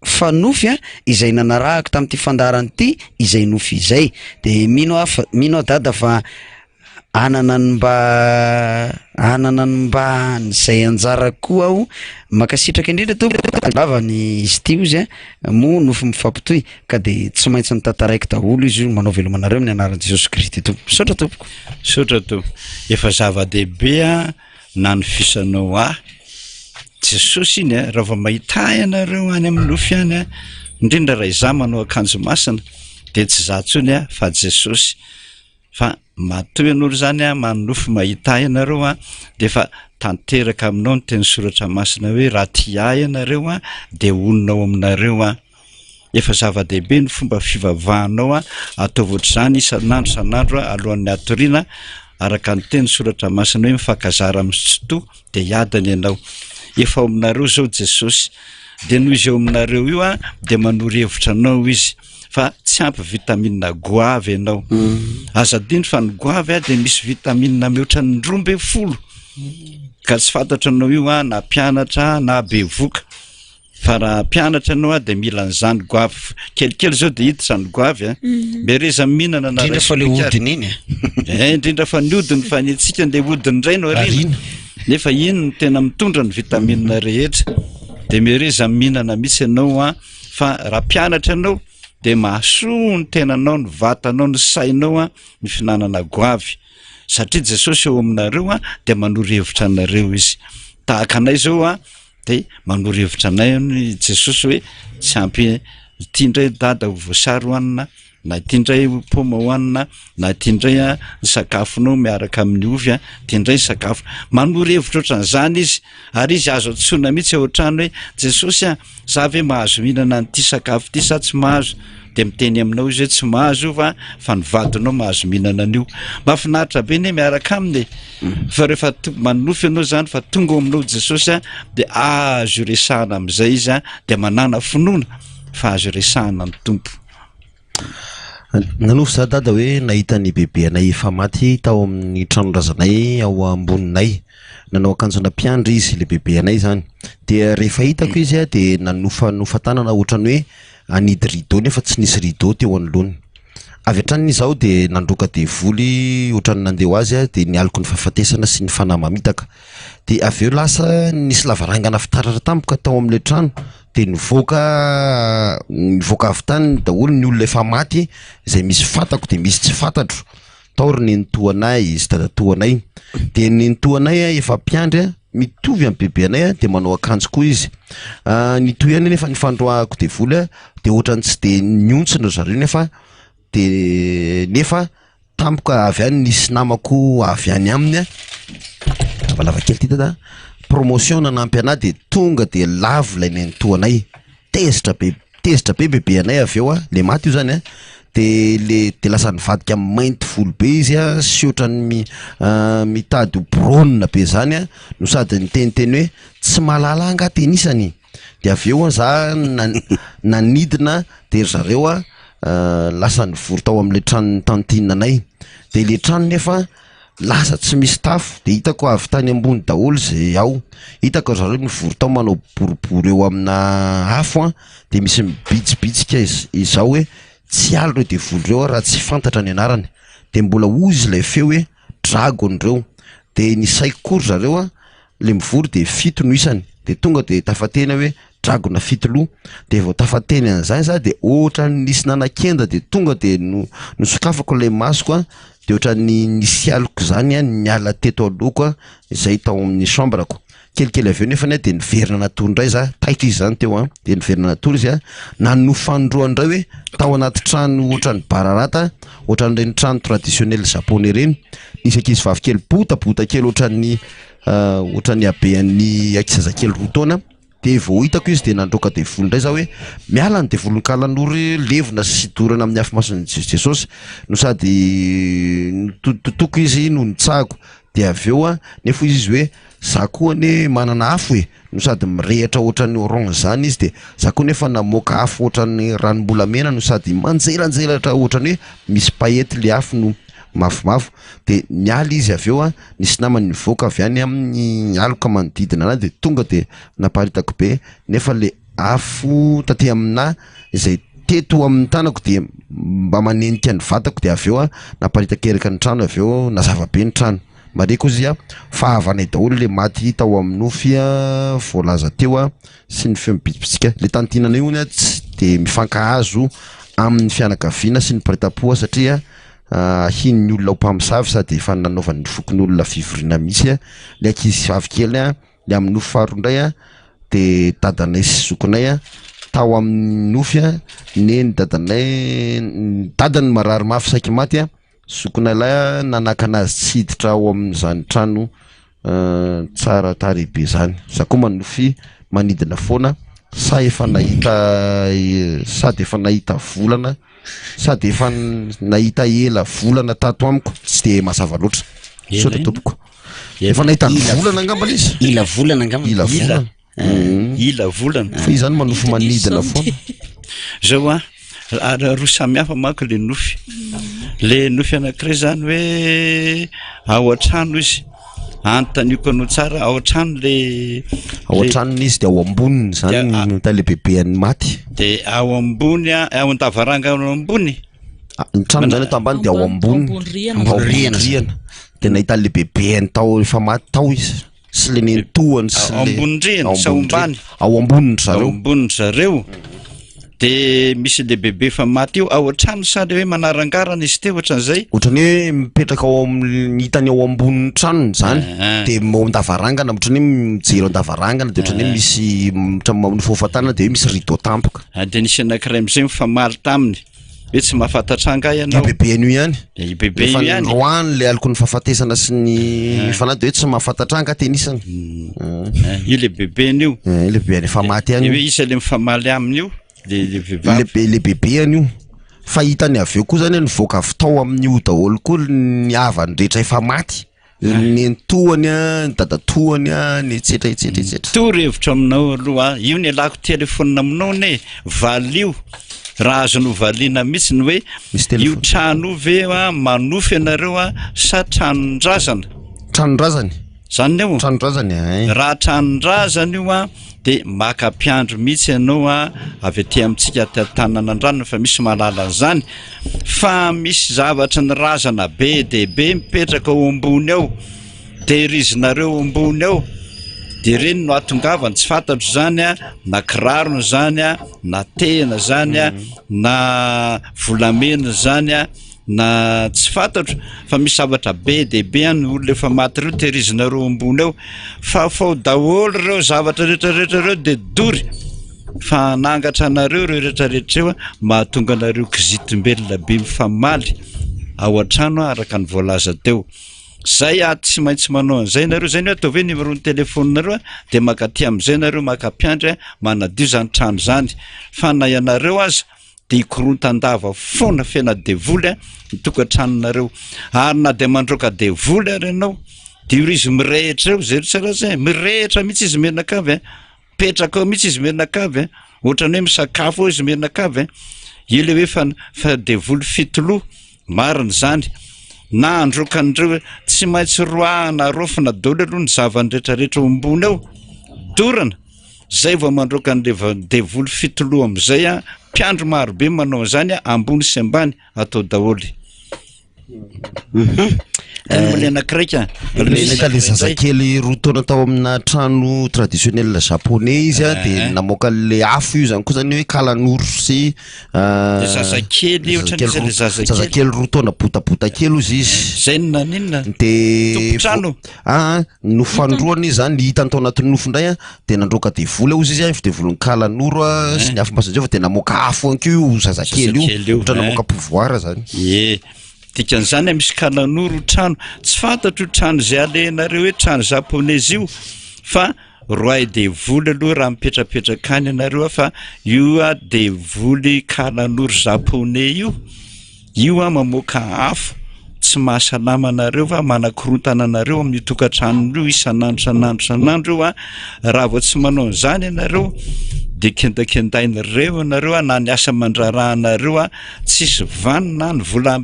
fa nofy izay nanarahako tamin'ity fandarany ity izay nofy izay dia mino aho dada fa anana ny mba zay anjara koa aho makasitraka indrindra tombavany izy ty izy mo nofo mifampitoy ka de tsy maintsy ny tantaraiky daholo izy io manao velomanareo amin'ny anaran'i Jesosy Kristy tompo. Misaotra tompoko. Misaotra tompo. Efa zava-dehibe na ny fisanao Jesosy iny raha vao mahita ianareo any amin'ny nofo any indrindra raha izaho manao akanjo masina de tsy za tsony fa Jesosy fa matoy an'olo zany manofo mahita ianareo de fa tanteraka aminao ny teny soratra masina hoe raha tia ianareo de oninao aminareo efa zava-dehibe ny fomba fivavahanao ataovy ohatr'izany isan'andro alohan'ny atoriana araka ny teny soratra masina hoe mifankazara amin'ny sotoa de hiadany ianao efa aminareo zao Jesosy de noho izy eo aminareo io de manoro hevitra anao izy fa tsy ampy vitamine goavy ianao azadindry fa ny goavy de misy vitamine mihoatra ny 12 ka tsy fantatra anao io na mpianatra na bevoka fa raha mpianatra anao de mila an'izany goavy kelikely zao de hita zany goavy mereza mihinana na indrindra fa le hodiny iny indrindra fa ny hodiny fa ny antsika le hodiny indray no arina nefa iny no tena mitondra ny vitamine rehetra de mereza mihinana mihitsy ianao fa raha mpianatra anao de mahasoa ny tenanao ny vatanao ny sainao ny finanana goavy satria Jesosy eo aminareo de manoro hevitra anareo izy tahaka anay zao de manoro hevitra anay Jesosy hoe tsy ampy tindray dada voasary hoanina na tindray poma hoanina na tindray sakafonao miaraka amin'ny ovy tindray sakafo manoro hevitra ohatran'izany izy ary izy azo atsoina mihitsy ao an-trano hoe Jesosy zavy mahazo mihinana an'ity sakafo ty sa tsy mahazo de miteny aminao izy hoe tsy mahazo fa ny vadinao mahazo mihinana an'io mahafinaritra be ne miaraka aminy fa rehefa manofy ianao zany fa tonga aminao Jesosy de azo resahana amin'izay izy de manana finoana fa azo resahana ny tompo. Nanofo za dada hoe nahita ny bebe anay efa maty tao amin'ny tranondrazanay ao amboninay nanao akanjona mpiandry izy le bebe anay zany de rehefa hitako izy de nanofa tanana ohatrany hoe anidy rideau nefa tsy nisy rideau teo anoloany avy hatrany izaho de nandroka de voly ohatrany nandeha ho azy de nialoko ny fahafatesana sy ny fanahy mamitaka de avy eo lasa nisy lavarangana fitaratra tampoka tao amin'le trano de nivoaka avy tany daholo ny olona efa maty izay misy fantako de misy tsy fantatro taory ny nitoanay izy dadatoanay de ny nitoanay efa mpiandry mitovy amin'ny bebe anay de manao akanjo koa izy nitoy any nefa nifandroako de voly de ohatrany tsy de niontsona zareo nefa tampoka avy any nisy namako avy any aminy lavalava kely ty dada promotion nanampy anay de tonga de lavo lay nitoanay tezitra be bebe anay avy eo le maty io zany de lasa nivadika amin'ny mainty volo be izy sy ohatrany mitady brôna be zany no sady niteniteny hoe tsy malala anga tenisany de avy eo za nanidina de zareo lasa nivory tao amin'le tranony tantinanay de le trano nefa lasa tsy misy tafo de hitako avy tany ambony daholo zay ao hitako zareo mivory tao manao boribory eo amina afo de misy mibitsibitsika izao hoe tsy aly reo de voly reo raha tsy fantatra ny anarany de mbola ozy lay feo hoe dragon reo de ny saiko kory zareo le mivory de fito no isany de tonga de tafatena hoe dragona fitoloha de vao tafateny an'izany za de ohatra nisy nanakenda de tonga de nosokafako le masoko de ohatrany nisy aloko zany niala teto aloko izay tao amin'ny chambrako kelikely avy eo nefa de niverina natory indray za taitra izy zany teo de niverina natory izy nanofandroa indray hoe tao anaty trano ohatrany bararata ohatran'ireny trano traditionnel japonais reny nisy ankizy vavy kely botabota kely ohatrany abean'ny ankizazakely roa taona de vao hitako izy de nandroka de voly indray za hoe miala ny de volonkalanory levona sy dorana amin'ny afimason'i Jesosy no sady totoko izy no nitsahako de avy eo nefa izy hoe za koa ne manana afo no sady mirehatra ohatrany orange zany izy de za koa nefa namoaka afo ohatrany ranombolamena no sady manjelanjelatra ohatrany hoe misy paety le afo no mafimafo de nialy izy avy eo nisy namany nivoaka avy any amin'ny aloka manodidina anazy de tonga de naparitako be nefa le afo taty amina izay teto amin'ny tanako de mba manenika ny vatako de avy eo a naparitakeraka ny trano avy eo na zavabe ny trano mare koa izy a fahavanay daholo le maty tao amin'ny nofy a voalaza teo a sy ny feombitsitsika le tantinanay ony a tsy de mifankahazo amin'ny fianakaviana sy ny paritapoa satria hin'ny olona ho mpamosavy sady efa nanaovan'ny fokon'olona fivoriana misy a le ankizy vavy kely a le amin'ny nofy faharoa indray a de dadanay sy zokonay a tao amin'ny nofy a neny dadany marary mafy saky maty a zokonay lay nanaka anazy tsy hiditra ao amin'izany trano tsara tarehibe zany za koa manofy manidina foana sady efa nahita volana sady efa nahita ela volana tato amiko tsy de mazava loatra sota tompoko efa nahita volana angambana izy ila volana angambana ila volana fa izany manofy manidina foana zao a roa samihafa manko le nofy anankiray zany hoe ao an-trano izy antaniko anao tsara ao an-trano ao an-tranony izy de ao amboniny zany ta le bebean'ny maty de ao ambony ao an-davaranga ao ambony ny trano zany ato ambany de ao amboniny rihana de nahita le bebeany tao efa maty tao izy sy le nentohany sy ao ambony rihana sa ombany ao amboniny zareo de misy le bebe efa maty io ao an-trano sady hoe manarangarana izy teo ohatran'izay ohatrany hoe mipetraka ao amin'ny hitany ao ambonin'ny tranony zany de ao an-davarangana ohatrany hoe mijery ao an-davarangana de ohatrany hoe misy nofofatanana de hoe misy rideau tampoka de nisy anankiray am'izay mifamaly taminy hoe tsy mahafantatra anga ianao bebe an'io ihany bebe io ihany roany le aliko ny fahafatesana sy ny fanady hoe tsy mahafantatra anga tenisany io le beben'io le bebe efa maty ihany hoe isa le mifamaly aminy io le bebe an'io fa hitany avy eo koa zany nivoaka avy tao amin'io daholo koa ny avany rehetra efa maty ny antohany a ny dadatohany a ny etsetra toro-hevitra aminao aloha io ny alako telefônina aminao ne valio raha azonao valiana mihitsy ny hoe io trano ve manofy ianareo a sa tranondrazana zany eo raha tranondrazana io a de maka-piandro mihitsy ianao a avy aty amintsika tanànan-drano fa misy mahalala zany fa misy zavatra ny razana be dehibe mipetraka ao ambony ao tehirizonareo ambony ao de reny no atongavany tsy fantatro zany a na kirarony zany a na tena zany a na volamena zany a na tsy fantatro fa misy zavatra be dehibe any olona efa maty reo tehirizonareo ambony ao fa fao daholo reo zavatra rehetrarehetra reo de dory fa nangatra anareo reo rehetrarehetra eo a mahatonga anareo kizitombelona be mifamaly ao an-trano araka ny voalaza teo zay tsy maintsy manao an'izay nareo zay ny hoe atao ve numéro-ny telefôninareo a de makaty am'izay nareo makapiandry manadio zany trano zany fa na ianareo aza de ikorontan-dava foana fiaina devoly mitokantranonareo ary na de mandroka devoly ary ianao de io izy mirehitra eo zay tsara zay mirehitra mihitsy izy menakavy petraka ao mihitsy izy menakavy ohatrany hoe misakafo ao izy menakavy io le hoe fa devoly fitoloha mariny zany na androkan'ireo tsy maintsy roahana rofina daholo aloha ny zavany rehetrarehetra ombony ao dorana zay vao mandroka an'le devoly fitoloha am'izay a mpiandro marobe manao zany a ambony sy ambany atao daholy le anakiraika le zazakely roa taona tao amina trano traditionnel japonais izy a de namoaka le afo io zany koa zany hoe kalanoro sy zazakely ohatran'izay le zazakely roa taona botabota kely izy zay naninona de trano nofandroany zany hitany tao anatin'ny nofo indray a de nandroka devoly ao izy izy devolony kalanoro a sy ny afa-mpasanjeo fa de namoaka afo anko io zazakely io ohatra namoaka pouvoir zany dikan'izany misy kalanoro trano tsy fantatro trano zay alenareo hoe trano japonais io fa roay devoly aloha raha mipetrapetraka any ianareo fa io a devoly kalanoro japonais io a mamoaka afo tsy mahasalama anareo fa manakorontana anareo amin'ny tokantranon'io isan'andro io a raha vao tsy manao an'izany ianareo de kendakendainareo anareo na ny asa mandrarahanareo a tsisy vanina ny vola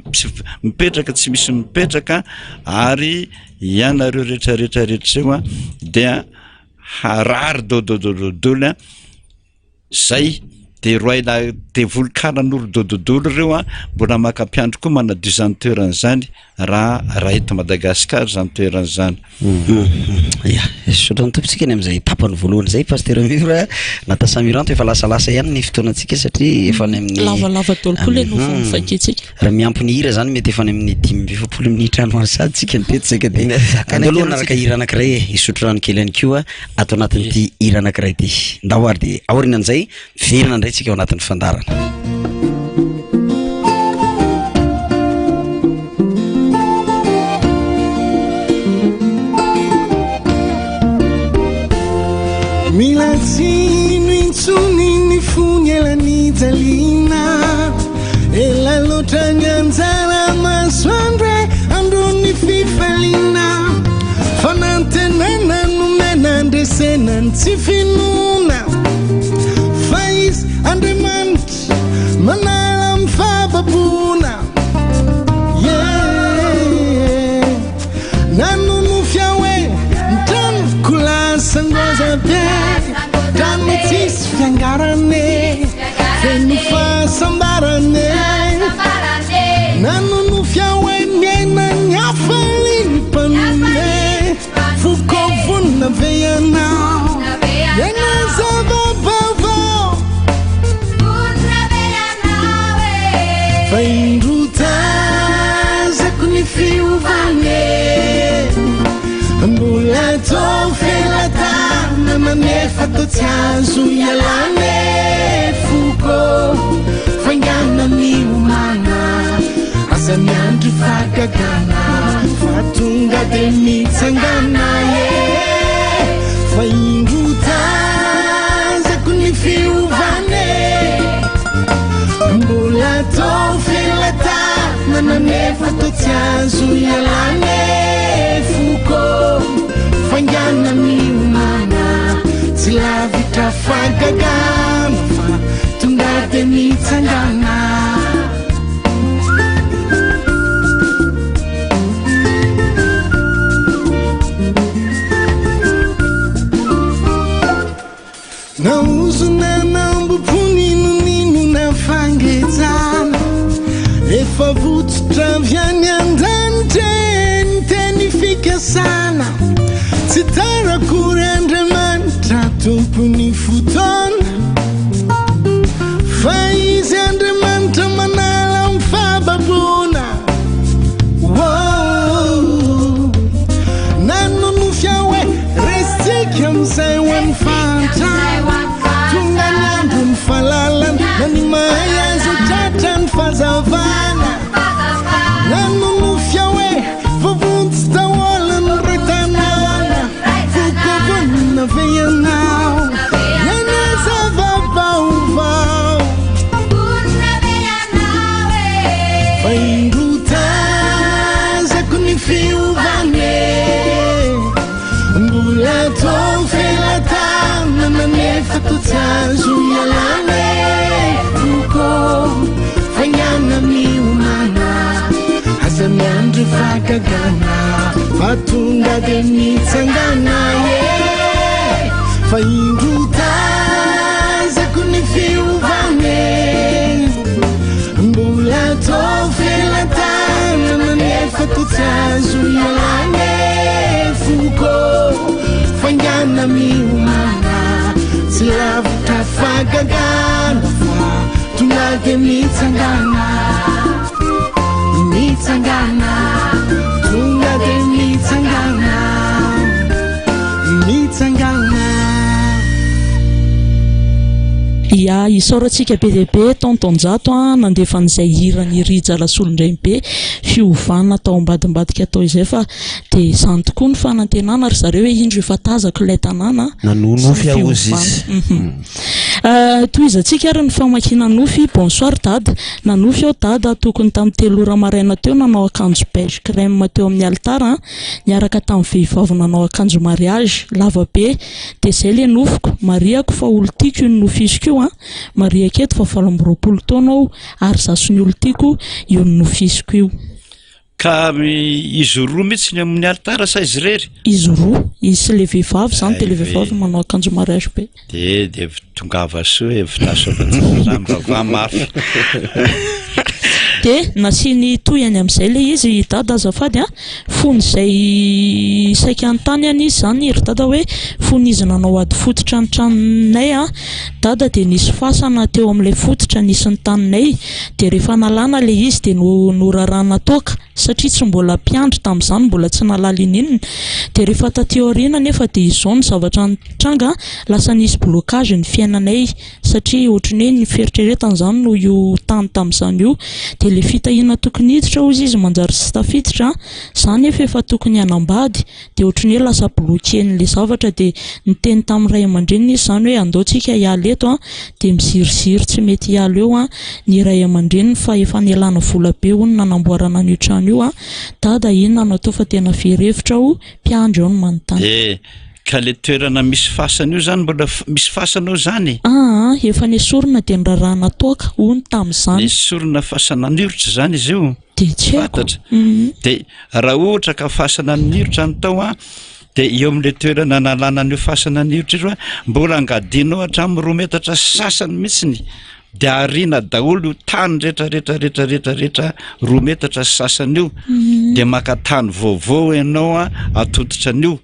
mipetraka tsy misy mipetraka ary ianareo rehetrarehetrarehetra eo a dia harary dododododolo zay de roaila de volkaran'olo dododolo reo a mbola maka-piandro koa manadio zany toeran'izany raha eto Madagasikara zany toeran'izany. Ya sotra nitopitsika ny amin'izay tapany voalohany zay pasteur Mura nata Samiranto efa lasalasa ihany ny fotoanantsika satria efa ny amin'ny lavalava toloko le no fafakitsika raha miampy ny hira zany mety efa ny amin'ny 10-20 minitra andro sady ny tetsika de andalo naraka hira anankiray isotro rano kely any koa ato anatin'ity hira anankiray ity ndahoary de aorinan'izay verina indray tsika ao anatin'ny fandarana. Milatsino intsony ny fonyelany jalina ela loatra ny anjara masoandro androny fifaliana fanantenana nomena andresena ny tsy finona fa izy Andriamanitra manala mifababona nanonofia hoe ntrano kolasangozabe trano tsisy fiangarane feno fahasambarane nanonofia hoe miaina ny afaliny mpanome fokovonna veanao iana zavabaovao fa indrotazako ny fiovane mbola tao felatana manefa tao tsy azo ialane foko faingana miomana aza miandry fagagana fa tonga de mitsangana fa indrotazako ny fiovane mbola tao felatana manefa tao tsy azo ialane foko faingana miomana tsy lavitra fagagana fa tonga de mitsangana naozona namboponinonino na fangetsana efa votsotra viany andanitra ny teny fikasana tsy tarakory Andriamanitra tompony fotoana fa izy Andriamanitra manala mifababona nanonofia hoe resitsika amizay hoan'ny fanta tonga ny andro ny fahalalana na ny mahay azo tratra ny fahazavana nanonofia hoe vovontsy taolany retanana fokovonna veanao iana zavabaovao fa indrotazako ny fiovane mbola tao felatana manefa tao tsy azo ialane foko faingana miomana aza miandry fagagana fa tonga de mitsangana fa indrotazako ny fiovane mbola tao felatana manefa tao tsy azo ialane foko faingana miomana tsy lavitra fagagana fa tonga de mitsangana mitsangana tonga de mitsangana mitsangana ya isaorantsika be dia be tontonjato nandefa an'izay hirany rija lasolondray be fiovana tao ambadimbadika atao izay fa dia izany tokoa ny fanantenana ry zareo hoe indro efa tazako ilay tanàna nanonofy aozy izy toizantsika ary ny famakina nofy bonsoir dada nanofy ao dada tokony tamin'ny 3 ora maraina teo nanao akanjo beige crème teo amin'ny altara niaraka tamin'ny vehivavy nanao akanjo mariage lava be dia izay le nofiko mariako fa olo tiako io ny nofisiko io maria keto fa 7 taona ao ary zasony olo tiako io ny nofisiko io ka izy roa mihitsy ny amin'ny alitara sa izy rery izy roa izy le vehivavy zany de le vehivavy manao akanjo mariage be de tongava soa evitasoavava mafy de nasiany toyany amin'izay le izy dada azafady fony zay saika antany any izy zany ry dada hoe fony izy nanao ady fototra ny tranonay dada de nisy fasana teo amin'ilay fototra nisy ny taninay de rehefa nalana le izy de norarana toaka satria tsy mbola mpiandry tamin'izany mbola tsy nalala ininina de rehefa taty aoriana nefa de izao ny zavatra nitranga lasa nisy blocage ny fiainanay satria ohatran'ny hoe ny fieritreretana zany no io tany tamin'izany io de le fitahina tokony hiditra ozy izy manjary sy tafiditra zany efa tokony hanambady de ohatran'ny hoe lasa bloquen'le zavatra de niteny tamin'ny ray aman-dreniny izy zany hoe andaotsika hiala eto de miziriziry tsy mety hiala eo ny ray aman-dreniny fa efa nialana vola be hono nanamboarana ny trano io dada inona no atao fa tena verevitra ho mpiandry ao no manontany ka le toerana misy fasana io zany mbola misy fasana ao zany efa nesorina de nirarahana toaka hono tamin'izany nesorina fasana niritra zany izy io de tsy fatatra de raha ohatra ka fasana niritra ny tao de eo amin'le toerana nalana n'io fasana niritra io mbola angadinao hatramin'ny 2 metatra sasany mihitsiny de arina daholo tany rehetra 2 metatra sasany io de maka tany vaovao ianao atotitra an'io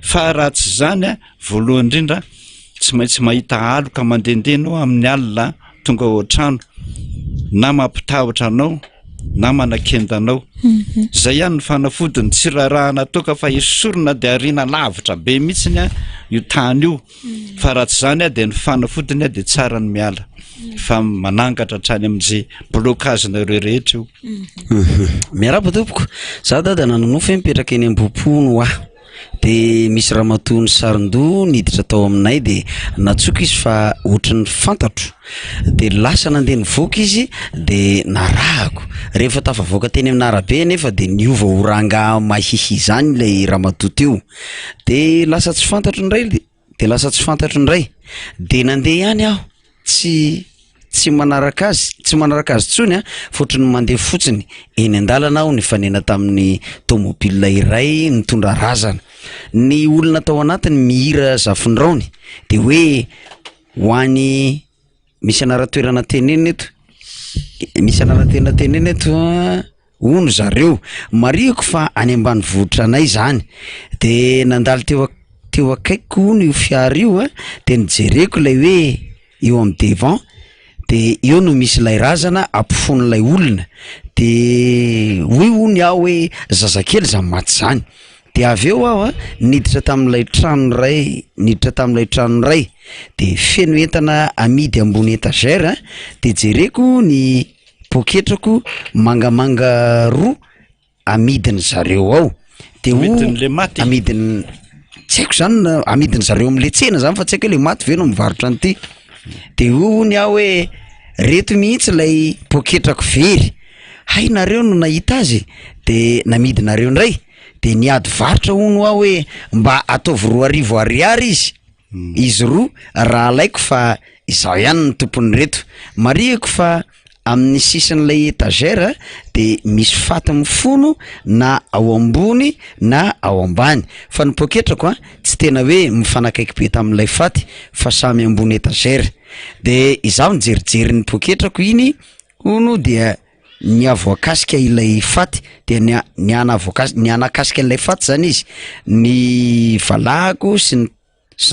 fa raha tsy zany voalohany indrindra tsy maintsy mahita aloka mandendenao amin'ny alina tonga ao an-trano na mampitahotra anao na manakendanao zay ihany ny fanafodiny tsy rarahana toka fa isorina de arina lavitra be mihitsiny io tany io fa raha tsy zany de ny fanafodiny de tsara ny miala fa manangatra trany amin'izay blocage-nareo rehetra io miaraba tompoko za dada nanonofo hoe mipetraka eny am-bopono de misy raha matony sarindoha niditra tao aminay de natsoka izy fa ohatran'ny fantatro de lasa nandeha nivoaka izy de narahako rehefa tafavoaka teny amin'ny arabe nefa de niova oranga mahihi zany ilay raha matoto io de lasa tsy fantatro ndray de nandeha ihany aho tsy manaraka azy tsony fotony mandeha fotsiny eny andalana aho nifanena tamin'ny tomobile iray nitondra razana ny olona tao anatiny mihira zafindraony de hoe hoany misy anaratoerana teneny eto ono zareo mariako fa any ambany vohitra anay zany de nandalo teo akaiko no fiara io de nijereko lay hoe eo amin'ny devant de eo no misy lay razana ampifon'lay olona de hoy ony aho hoe zazakely za maty zany de aveo aho niditra tamin'ilay trano ray de feno entana amidy ambony étagère de jereko ny poketrako mangamanga roa amidiny zareo ao de amidiny tsy haiko zany amidiny zareo am'le tsena zany fa tsy haiko le maty ve no mivarotra an'ity de ony aho hoe reto mihitsy lay poketrako very hay nareo no nahita azy de namidinareo ndray de niady varotra ono aho hoe mba ataovy 2 ariary izy roa raha alaiko fa izaho ihany ny tompony reto mariako fa amin'ny sisin'ilay étagère de misy faty mifono na ao ambony na ao ambany fa ny poketrako tsy tena hoe mifanakaiky be tamin'ilay faty fa samy ambony étagère de izaho nijerijery ny poketrako iny ono dia niavoakasika ilay faty de nianakasika ilay faty zany izy ny valahako sy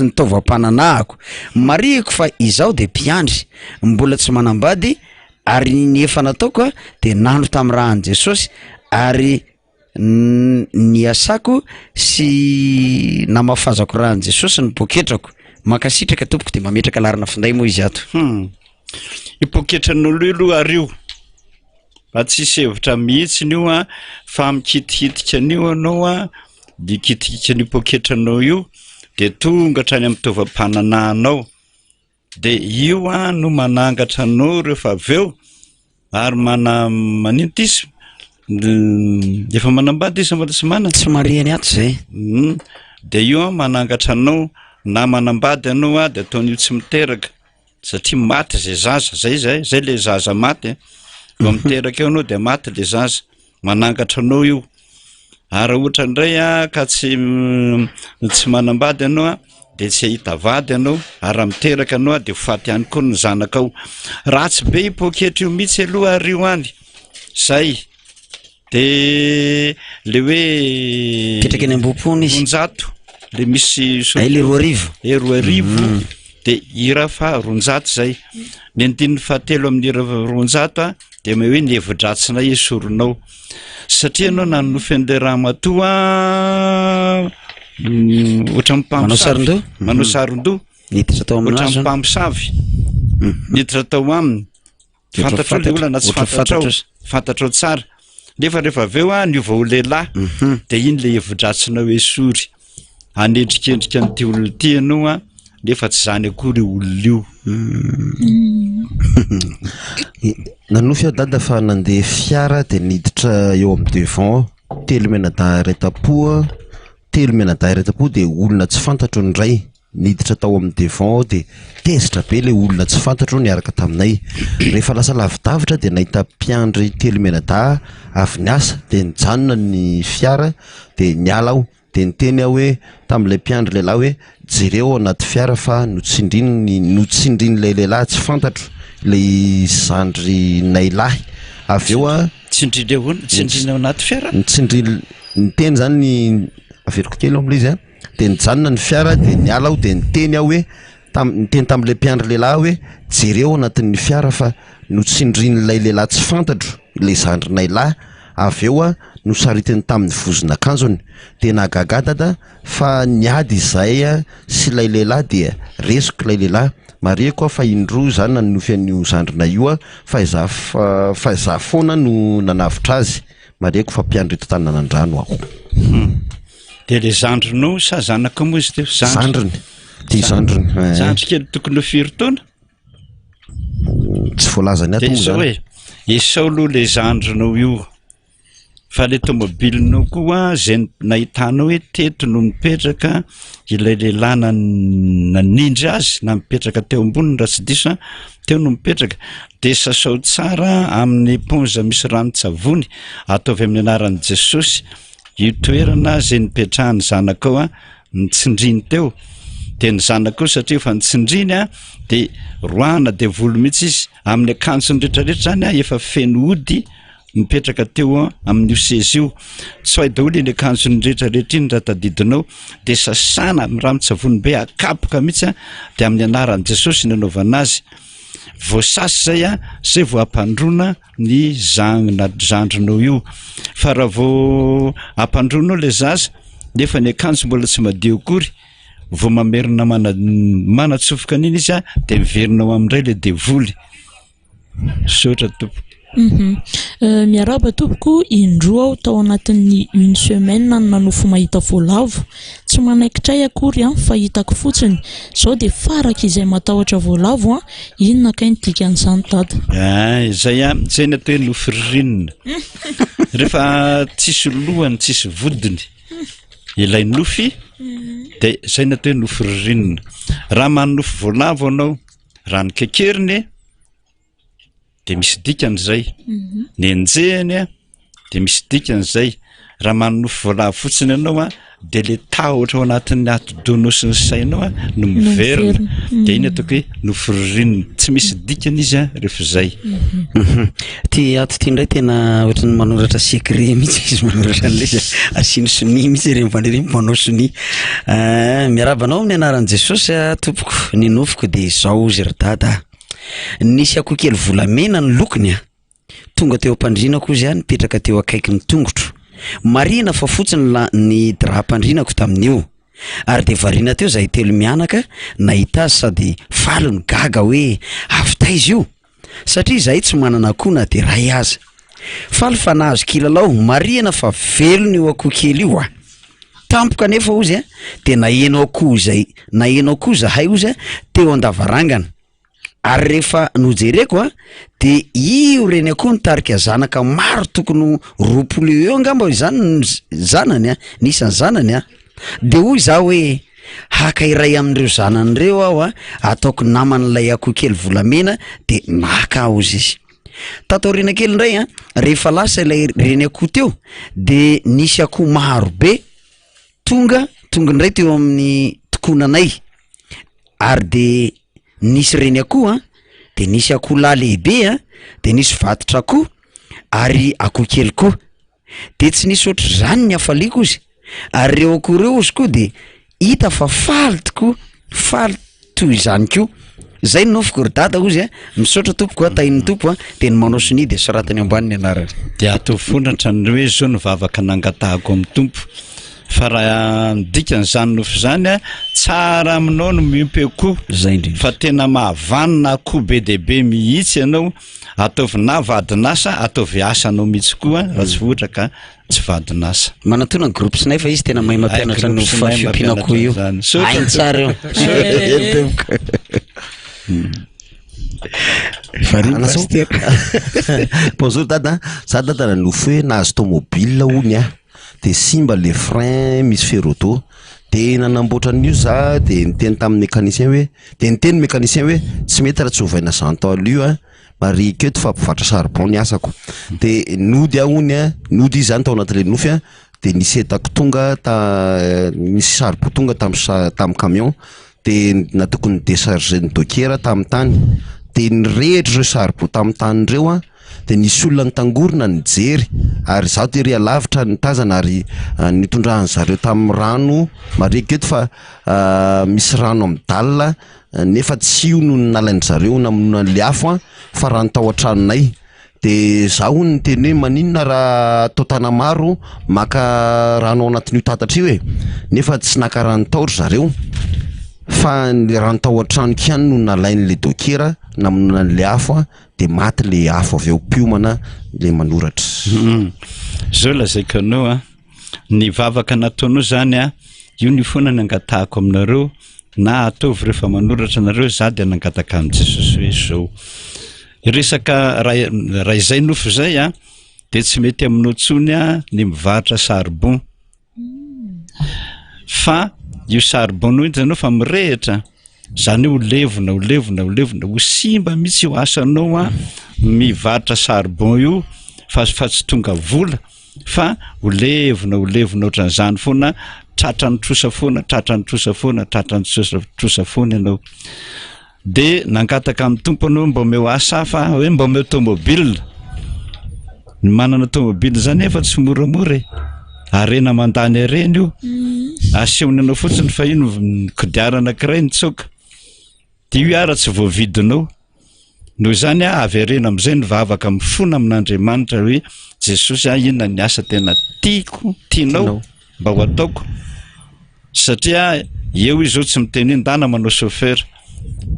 ny taovam-pananahako mariako fa izaho de mpiandry mbola tsy manambady ary ny efa nataoko de nandro tamin'ny raha an Jesosy ary ny asako sy namafazako raha an Jesosy ny poketrako makasitraka tompoko de mametraka larina finday moa izy ato ipoketran'olo io ario fa tsisy hevitra mihitsy io fa mikitikitika an'io anao de kitikika ny poketranao io de tonga hatrany amin'ny taovam-pananahanao de io no manangatra anao rehefa aveo ary manintisy efa manambady izy mbola tsy manana tsy mariany ato zay de io manangatra anao na manambady anao de ataon'io tsy miteraka satria maty zay zaza zay le zaza maty vao miteraka eo anao de maty le zaza manangatra anao io. Ary ohatra indray ka tsy manambady ianao de tsy hita vady ianao, ary miteraka anao de faty ihany koa ny zanakao. Ratsy be poketra io mihitsy aloha ary io any. Zay de le hoe petraka any ambopony izy. Ronjato le misy le roa arivo. De ira fa ronjato zay. Ny andininy fahatelo amin'ny ira ronjato de hoe ny hevi-dratsina esoronao. Satria anao nanofy an'le ramatoa ohatra mpamosavy, manao saron-doha niditra tao ohatra aminazy mpamosavy niditra tao aminy. Fantatro le olona tsy fantatrao tsara. Nefa rehefa aveo niova ho lehilahy de iny le hevi-dratsina hoe sory. Anendrikendrika an'ity olona ity ianao nefa tsy zany akory olona io. Nanofy dada fa nandeha fiara de niditra eo amin'ny devant, telo menadahy retapo de olona tsy fantatro ny ray niditra tao amin'ny devant de tezitra be le olona tsy fantatro niaraka taminay. Rehefa lasa lavidavitra de nahita mpiandry telo menadahy avy niasa de nijanona ny fiara de niala aho de niteny aho hoe tam'ilay mpiandry lehilahy hoe jereo anaty fiara fa notsindriny le lehilahy tsy fantatro le zandry nailahy. Avy eo tsindrina anaty fiara niteny zany ny averiko kely am'le izy de nijanona ny fiara de niala aho de niteny aho hoe niteny tam'ilay mpiandry lehilahy hoe jereo anatin'ny fiara fa notsindrin'ilay lehilahy tsy fantatro le zandry nailahy. Avy eo nosaritiny tamin'ny vozona akanjony de nagaga dada fa niady izay sy lay lehilahy de resiko lay lehilahy mareko fa indroa zany nanofy an'io zandrina io fa iza foana no nanavitra azy mareko fa mpiandry eto tany nanandrano aho. De le zandrinao sa zanaka moa izy teo? Zandriny. Ty zandriny. Zandry kely tokony ho firy taona? Tsy voalazany ato moa zany. Esao aloha le zandrinao io. Fa le tomobilinao koa zay nahitanao hoe teto no mipetraka ilay lehilahy nanindry azy na mipetraka teo amboniny raha tsy diso teo no mipetraka de sasao tsara amin'ny éponge misy ranon-tsavony ataovy amin'ny anaran'i Jesosy io toerana zay nipetrahany zanakao nitsindriny teo de ny zanakao satria efa nitsindriny de roana de volo mihitsy izy amin'ny akanjony rehetrarehetra zany efa feno ody mipetraka teo amin'io seza io. Tsy hay daholo iny akanjony rehetrarehetra iny raha tadidinao de sasana amin'ny ranon-tsavony be akapoka mihitsy de amin'ny anaran'i Jesosy nanaovana azy. Voasasy zay zay vao ampandrona ny zandrinao io. Fa raha vao ampandronao le zaza nefa ny akanjo mbola tsy madio akory vao mamerina manatsofoka an'iny izy de miverinao amindray le devoly. Sotra tompo. Miaraba tompoko indroa aho tao anatin'ny une semaine nanofo mahita voalavo tsy manaikitray akory fa hitako fotsiny zao de faraka izay matahotra voalavo inona kainy dikan'izany dada? Zay natao hoe nofo ririnina. Rehefa tsisy lohany tsisy vodiny ilay nofy de zay natao hoe nofo ririnina. Raha manofo voalavo anao raha ny kekeriny de misy dikany zay. Ny enjehany de misy dikany zay. Raha manofo voalavo fotsiny ianao de le tahotra ao anatin'ny ati-dono sy ny sainao no miverina de iny ataoko hoe nofo ririnina tsy misy dikany izy rehefa zay. Ty ato ty ndray tena ohatrany manoratra secret mihitsy izy manoratra an'le izy asiny soni mihitsy ireny fanireny manao soni. Miarabanao amin'ny anaran'i Jesosy tompoko ny nofoko de zao izy ry dada. Nisy akoho kely volamena ny lokony tonga teo am-pandrinako izy nipetraka teo akaiky ny tongotro. Marina fa fotsiny ny drap-pandrinako tamin'io. Ary de variana teo zahay telo mianaka nahita azy sady faly ny gaga hoe avy taiza io satria zahay tsy manana akoho na de ray aza. Faly fa nahazo kilalao marina fa velony io akoho kely io tampoka nefa ozy de naheno akoho zahay ozy teo an-davarangana. Ary rehefa nojereko de io reny akoho nitarika zanaka maro tokony 20 eo angamba izany zanany nisany zanany de hoy zaho hoe haka iray amin'ireo zanan'ireo aho ataoko naman'ilay akoho kely volamena de maka aho izy. tataorina kely indray a rehefa lasa ilay reny akoho teo de nisy akoho maro be tonga indray teo amin'ny tokonanay ary de nisy reny akoho a de nisy akoho lahy lehibe a de nisy vatotra akoho ary akoho kely koa de tsy nisy ohatr' zany ny afaliako izy ary reo akoho reo izy koa de hita fa faly tokoa faly toy izany koa zay nofoko ry dada ozy a misaotra tompoko a tahin'ny tompo a de ny manao soni de soratany ambaniny anarany de atofonatra ny hoe zao ny vavaka nangatahako amin'ny tompo fa raha midikany zany nofo zany a tsara aminao no miompy akoho zay indrindra fa tena mahavanina akoho be dehibe mihitsy ianao ataovy na vadinasa ataovy asa anao mihitsy koa raha tsy vohatra ka tsy vadinasa manatona ny groupe sinay fa izy tena mahay mampianatra ny fifimpiana akoho io ainy tsara io bonjour dada za dada nanofo hoe nahazo tomobile ony a de simba le frein misy ferroto de nanamboatra an'io za de niteny tamin'ny mécanicien hoe de niteny mécanicien hoe tsy mety raha tsy hovaina zantal io a mari keto fa mpivatra charbon ny asako de nody a ony a nody izy zany tao anatin'le nofy a de nisy etako tonga nisy charbon tonga tamin'ny camion de na tokony décharger ny dokiera tamin'ny tany de nirehitra reo charbon tamin'ny tany reo a de nisy olona nitangorona nijery ary zaho de ry alavitra nitazana ary nitondrahan zareo tamin'ny rano mareko eto fa misy rano amin'ny dalina nefa tsy io no nalainy zareo namonona an'le afo a fa rano tao an-tranonay de zaho ny teny hoe maninona raha taotana maro maka rano ao anatin'io tatatra io e nefa tsy naka rano taotry zareo fa ny rano tao an-tranoko ihany no nalain'le dokiera namonona an'le afo a de maty le afo avy eo piomana le manoratra zao lazaiko anao a ny vavaka nataonao zany a io ny foana nangatahako aminareo na ataovy rehefa manoratra nareo za de nangataka amin'ny Jesosy hoe zao resaka raha izay nofo zay a de tsy mety aminao tsony a ny mivarotra charbon fa io charbon io itanao fa mirehitra zany ho levona ho simba mihitsy ho asanao a mivarotra charbon io fa tsy tonga vola fa ho levona ohatran'izany foana tratrany trosa foana ianao de nangataka amin'ny tompo anao mba omeo asa fa hoe mba omeo tomobile ny manana tomobile zany efa tsy moramora arena mandany areny io asehony anao fotsiny fa ino kodiarana anankiray nitsoka de io ara tsy voavidinao noho zany a avy arena am'izay ny vavaka mifona amin'Andriamanitra hoe Jesosy a inona ny asa tena tianao mba ho ataoko satria eo izao tsy miteny ndana manao chauffeur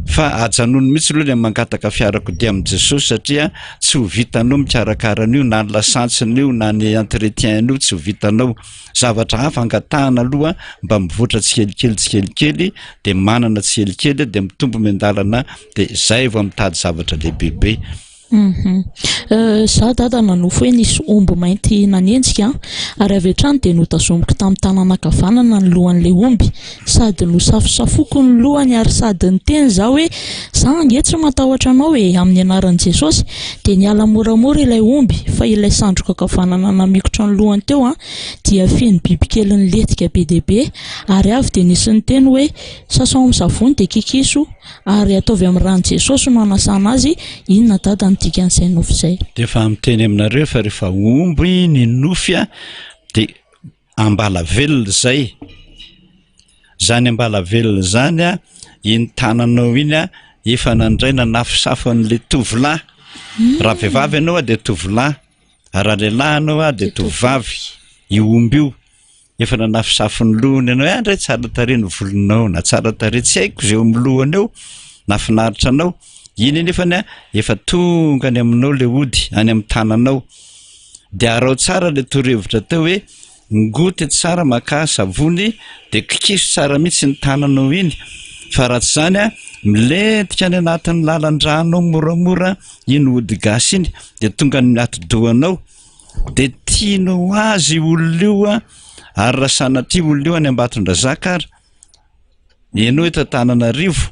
fa ajanony mihitsy aloha le mangataka fiarakodia amin'i Jesosy satria tsy ho vitanao mikarakarana io na ny lasantsiny io na ny entretien io tsy ho vitanao zavatra hafa angatahana aloha mba mivoatra tsikelikely de manana tsikelikely de mitombo miandalana de zay vao mitady zavatra lehibehibe za dada nanofo hoe nisy omby mainty nanenjika ary avy hatrany de notazomiko tamin'ny tanana ankavanana ny lohan'le omby sady nosafosafoko ny lohany ary sady niteny za hoe za ange tsy matahotra anao e amin'ny anaran'i Jesosy de niala moramora ilay omby fa ilay sandroka ankavanana namikotra ny lohany teo a dia feno bibikely ny letika be dehibe ary avy de nisy niteny hoe sasao amin'ny savony de kikiso ary ataovy amin'ny rano Jesosy no anasana azy inona dada ny dikan'izay nofo zay de efa miteny aminareo fa rehefa omby ny nofy de ambala velona zay zany ambala velona zany a iny tananao iny a efa nandraina nafisafan'le tovolahy raha vehivavy anao a de tovolahy raha lehilahy anao a de tovavy io omby io efa nanafisafiny lohany anao andray tsara tarehy ny volonao na tsara tarehy tsy haiko zay amin'ny lohany eo nafinaritra anao iny nefany a efa tonga any aminao le ody any amin'ny tananao de arao tsara le torohevitra teo hoe ngoty tsara maka savony de kikiso tsara mihitsy ny tananao iny fa raha tsy zany a milentika any anatin'ny lalan-dranao moramora iny ody gasy iny de tonga ny atidohanao de tianao azy olona io a ary raha sanatria olona io any Ambatondrazaka ary ianao eto Antananarivo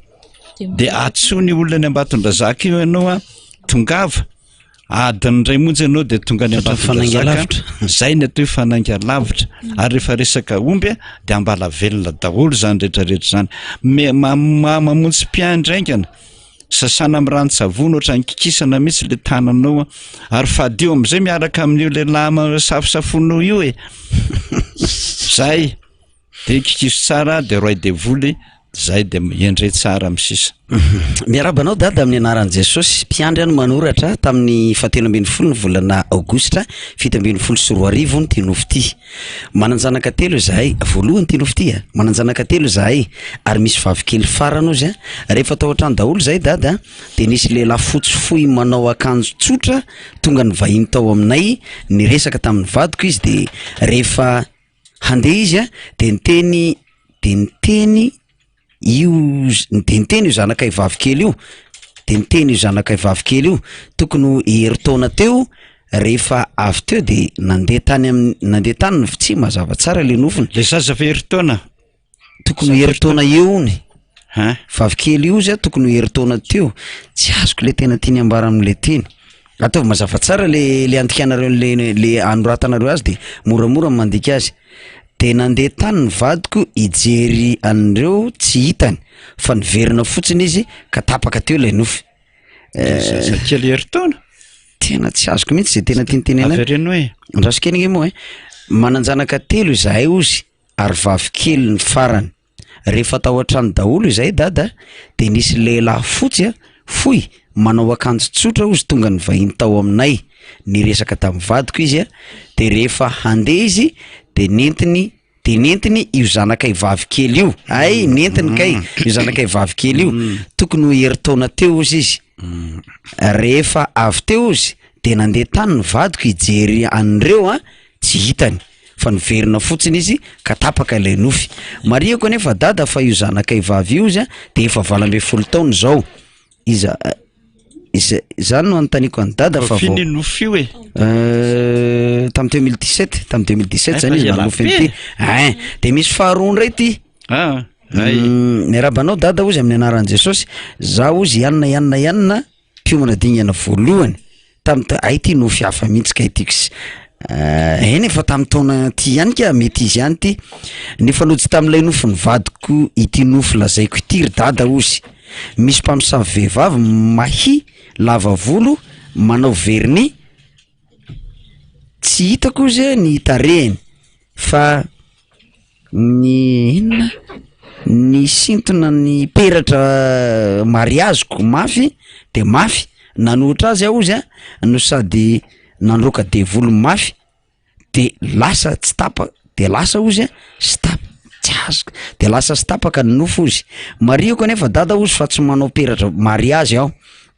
de atsony olona any Ambatondrazaka io ianao a tongava adiny ray monjy ianao de tonga any Fanaingalavitra. zay ny atao fanaingalavitra ary rehefa resaka omby de ambala velona daholo zany rehetrarehetra zany mamontsy mpiandraingana sasana amin'ny ranon-tsavony ohatra ny kikisana mihitsy le tananao ary fadio am'izay miaraka amin'io le lama safosafonao io zay de kikiso tsara de roy de voly zay de endray tsara misisa. Miarabanao dada amin'ny anaran'i Jesosy, mpiandry any manoratra tamin'ny 17 ny volana Aogositra 17 ny tinofo ty. Mananjanaka telo zahay, voalohany tinofo ty mananjanaka telo zahay ary misy vavikely farany ozy rehefa tao an-trano daholo zahay dada de nisy lehilahy fotsy fohy manao akanjo tsotra tonga ny vahiny tao aminay niresaka tamin'ny vadiko izy de rehefa handeha izy de niteny io zanakay vavikely io de niteny io zanakay vavikely io tokony heritaona teo rehefa avy teo de nandeha tany ny tsy mazava tsara le nofony le zaza fa heritaona tokony heritaona eo ny vavikely io zay tokony heritaona teo tsy azoko le tena tiany ambara am'le teny ataovy mazava tsara le andikanareo le anoratanareo azy de moramora mandika azy de nandeha tany ny vadiko ijery an'ireo tsy hitany fa niverina fotsiny izy ka tapaka teo ilay nofy kely heritaona tena tsy azoko mihitsy zay tena tianytenena avereno hoe andrasokenigny moa mananjanaka telo izahay ozy ary vavikely ny farany rehefa tao an-trano daholo izahay dada de nisy lehilahy fotsy fohy manao akanjo tsotra ozy tonga ny vahiny tao aminay niresaka tamin'ny vadiko izy de rehefa handeha izy de nentiny io zanakay vavikely io nentiny kay io zanakay vavikely io tokony ho heritaona teo ozy izy rehefa avy teo ozy de nandeha tany ny vadiko ijery an'ireo tsy hitany fa niverina fotsiny izy ka tapaka ilay nofy mariako anefa dada fa io zanakay vavy io izy de efa 12 taona zao zany no anontaniko any dada fa finy nofy io tamin'ny 2017 zany izy nanofy ty de misy faharoa ndray ty miarabanao dada ozy amin'ny anaran'i Jesosy za ozy ianina mpiomana dinana voalohany ay ty nofy hafa mihitsy ka itiks eny efa tamin'ny taona ty ihany ka mety izy ihany ty nefa lojy tamin'ilay nofy ny vadiko ity nofy lazaiko ity ry dada ozy misy mpamosavy vehivavy mahi lava volo manao verni tsy hitako izy ny tarehiny fa ny sintona ny peratra mariaziko mafy de mafy nanohitra azy aho izy no sady nandroka de volo mafy de lasa tsy tapa de lasa ozy tsy azoko de lasa sy tapaka ny nofo ozy mariako anefa dada ozy fa tsy manao peratra mariazy aho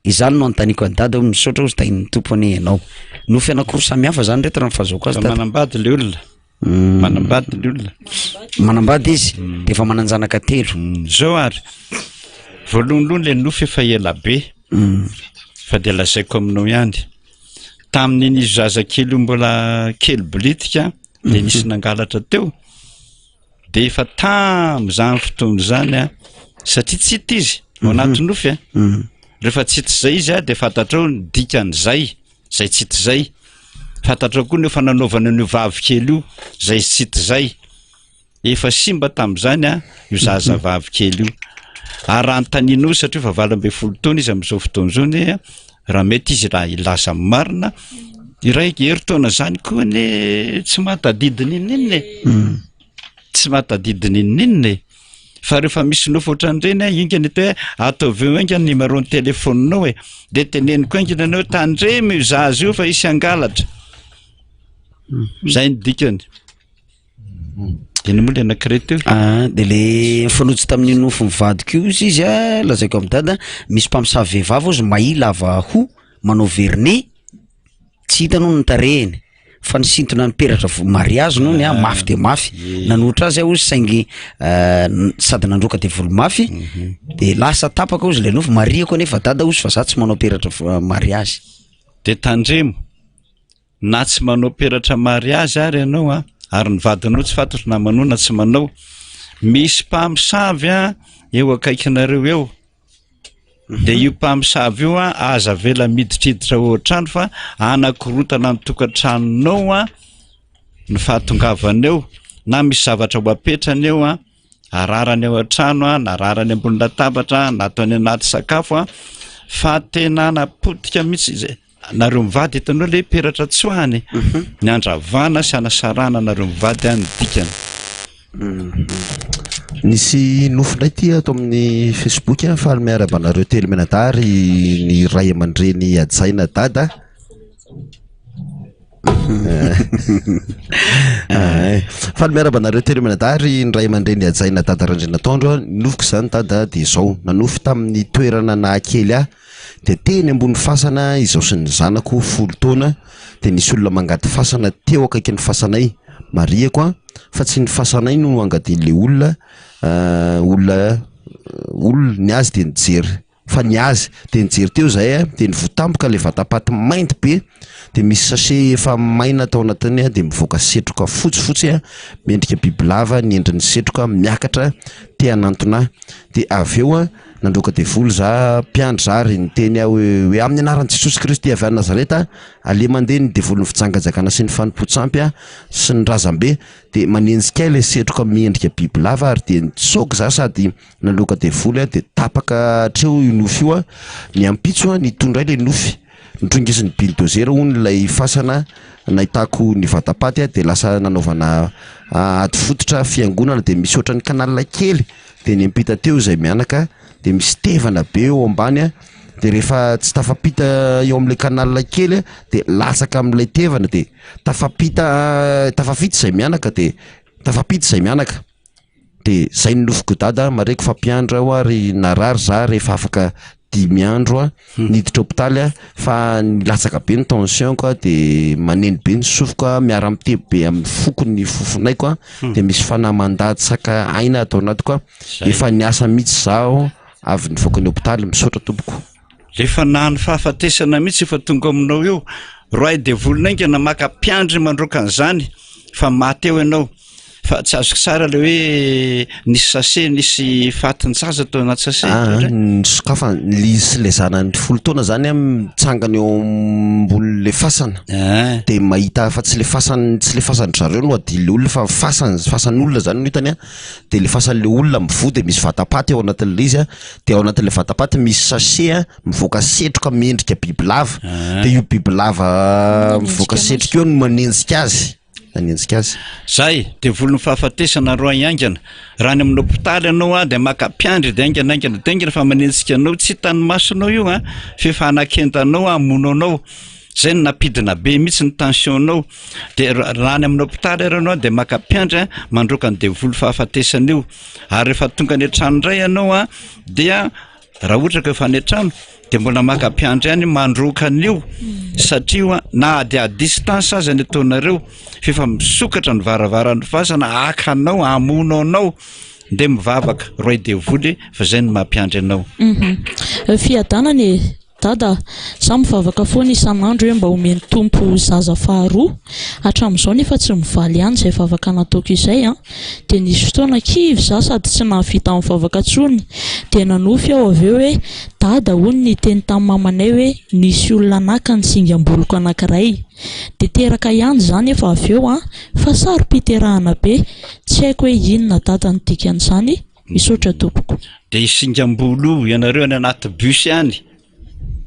izany no antaniko any dada misaotra ozy tain'ny tompony ianao nofy anakoro samihafa zany rehetra raha mifazoko azy manambady le olona manambady izy de efa mananjanaka telo zao ary voalohalohany le nofy efa ela be fa de lazaiko aminao ihany tamin'ny izy zaza kely mbola kely blitika le nisy nangalatra teo de efa tam'izany fotoana zany satria tsy hita izy ao anaty nofy rehefa tsy hita zay izy de fantatrao ny dikan'zay tsy hita zay fantatrao koa nefa nanaovana an'io vavikely io zay tsy hita zay efa simba tam'izany io zaza vavikely io ary antanina ozy satria fa 12 taona izy am'izao fotoana zao ne raha mety izy raha ilaza marina iraiky heritaona zany koa ne tsy matadidiny inon'inona tsy matadidiny inon'inona fa rehefa misy nofo ohatran'ireny ingany hoe ataoveo ingany numéro ny téléphonenao de teneniko ingany anao tandremy io zaza io fa isy angalatra zay ny dikany iny moa le anankiray teo de le fanotsy tamin'ny nofo mivadiko io izy lazaiko amin'ny dada misy mpamosavy vehivavy ozy mahilava ho manao verni tsy hitanao ny tarehiny fa nisintona ny peratra mariazy noho ny mafy de mafy nanohitra azy ozy saingy sady nandroka de volo mafy de lasa tapaka ozy le nofo mariako anefa dada ozy fa za tsy manao peratra mariazy de tandremo na tsy manao peratra mariazy ary ianao ary ny vadinao tsy fantatro na manao na tsy manao misy mpamosavy eo akaikinareo eo de io mpamosavy io aza vela miditriditra ohatrano fa anakorotana ny tokantranonao ny fahatongavana eo na misy zavatra ho apetrany eo ararany eo an-trano nararany ambony latabatra nataony anaty sakafo fa tena napotika mihitsy nareo mivady hitanao le peratra tsoany ny andravana sy anasarana nareo mivady ny dikany. Nisy nofondray ty ato amin'ny Facebook fa miarabanareo telo menadary ny ray aman-dreny Adjaina Dada. Fa miarabanareo telo menadary ny ray aman-dreny Adjaina Dada Randrinatondro nofiko zany Dada de zao nanofy tamin'ny toerana nahakely de teny ambony fasana izao sy ny zanako 10 taona de nisy olona mangady fasana teo akaiky ny fasanay mariako fa tsy ny fasanay no angadin'le olona ny azy de nijery fa ny azy de nijery teo zay de nivotampoka le vatapaty mainty be de misy sachet efa maina tao anatiny de mivoaka setroka fotsifotsy miendrika bibilava ny endriny setroka miakatra te anantona de aveo nandroka de volo za mpiandry zary ny teny hoe amin'ny anaran'i Jesosy Kristy avy any Nazareta ale mandeha ny devolon'ny fitsangajakana sy ny fanimpotsampy sy ny razambe de manenjika le setroka miendrika bibilava ary de nitsoky za sady nandroka de volo de tapaka treo io nofy io ny ampitso ny tondray le nofy nitrongisiny bulldozer hono lay fasana nahitako ny vatapaty de lasa nanaovana ady fototra fiangonana de misy ohatran'ny kanalina kely de ny ampita teo zay mianaka de misy tevana be eo ambany de rehefa tsy tafapita eo am'le kanalina kely de latsaka am'lay tevana de tafafita zay mianaka de tafapita zay mianaka de zay nofiko Dada mareko fampiandra ao ary narary za rehefa afaka 10 andro niditra hôpitaly fa nilatsaka be ny tension de maneny be ny sofiko miara-miteby be amin'ny fokony fofonaiko de misy fanamandatsaka aina atao anatiko efa niasa mihitsy zao avy nivoaka ny hôpitaly misaotra tompoko. Rehefa nahany fahafatesana mihitsy efa tonga aminao eo roay de volon'ainga na maka mpiandry mandroka an'izany fa maty eo ianao fa tsy azoko tsara le hoe nisy sachet nisy fatin-tsaza tao anaty sachet sokafa lisy le zanany 10 taona zany mitsangana eo ambony le fasana de mahita fa tsy le fasany zareo no adile olona fa fasan'olona zany no hitany de le fasan'le olona mivody misy vatapaty ao anatin'le izy de ao anatin'le vatapaty misy sachet mivoaka setroka miendrika bibilava de io bibilava mivoaka setroka eo no manenjika azy zay de volony fahafatesana roa iangana raha ny amin'ny hôpitaly anao de maka mpiandry de aingana fa manenjika anao tsy hitany masonao io fefa anakentanao amononao zay ny napidina be mihitsy ny tensionnao de raha ny amin'ny hôpitaly anao de maka mpiandry mandroka ny devolo fahafatesana io ary rehefa tonga ny trano ndray anao dia raha ohatra ka efa ny trano de mbola maka mpiandry any mandroka an'io satria na de a distance aza ny ataonareo fefa misokatra ny varavaran'ny fasana akanao amononao de mivavaka roy devoly fa zay ny mampiandry anao. Fiadanany Dada sa mivavaka foana isan'andro hoe mba omeny tompo zaza faharoa hatramin'izao nefa tsy mivaly ihany zay vavaka nataoko izay de nisy fotoana kivy za sady tsy nahavita mivavaka tsony de nanofy aho aveo hoe Dada hono ny teny tamin'ny mamanay hoe nisy olona naka ny singam-boloko anankiray de teraka ihany zany efa aveo fa sarom-piterahana be tsy haiko hoe inona Dada ny dikan'izany misaotra tompoko. De isingam-bolo ianareo any anaty bus ihany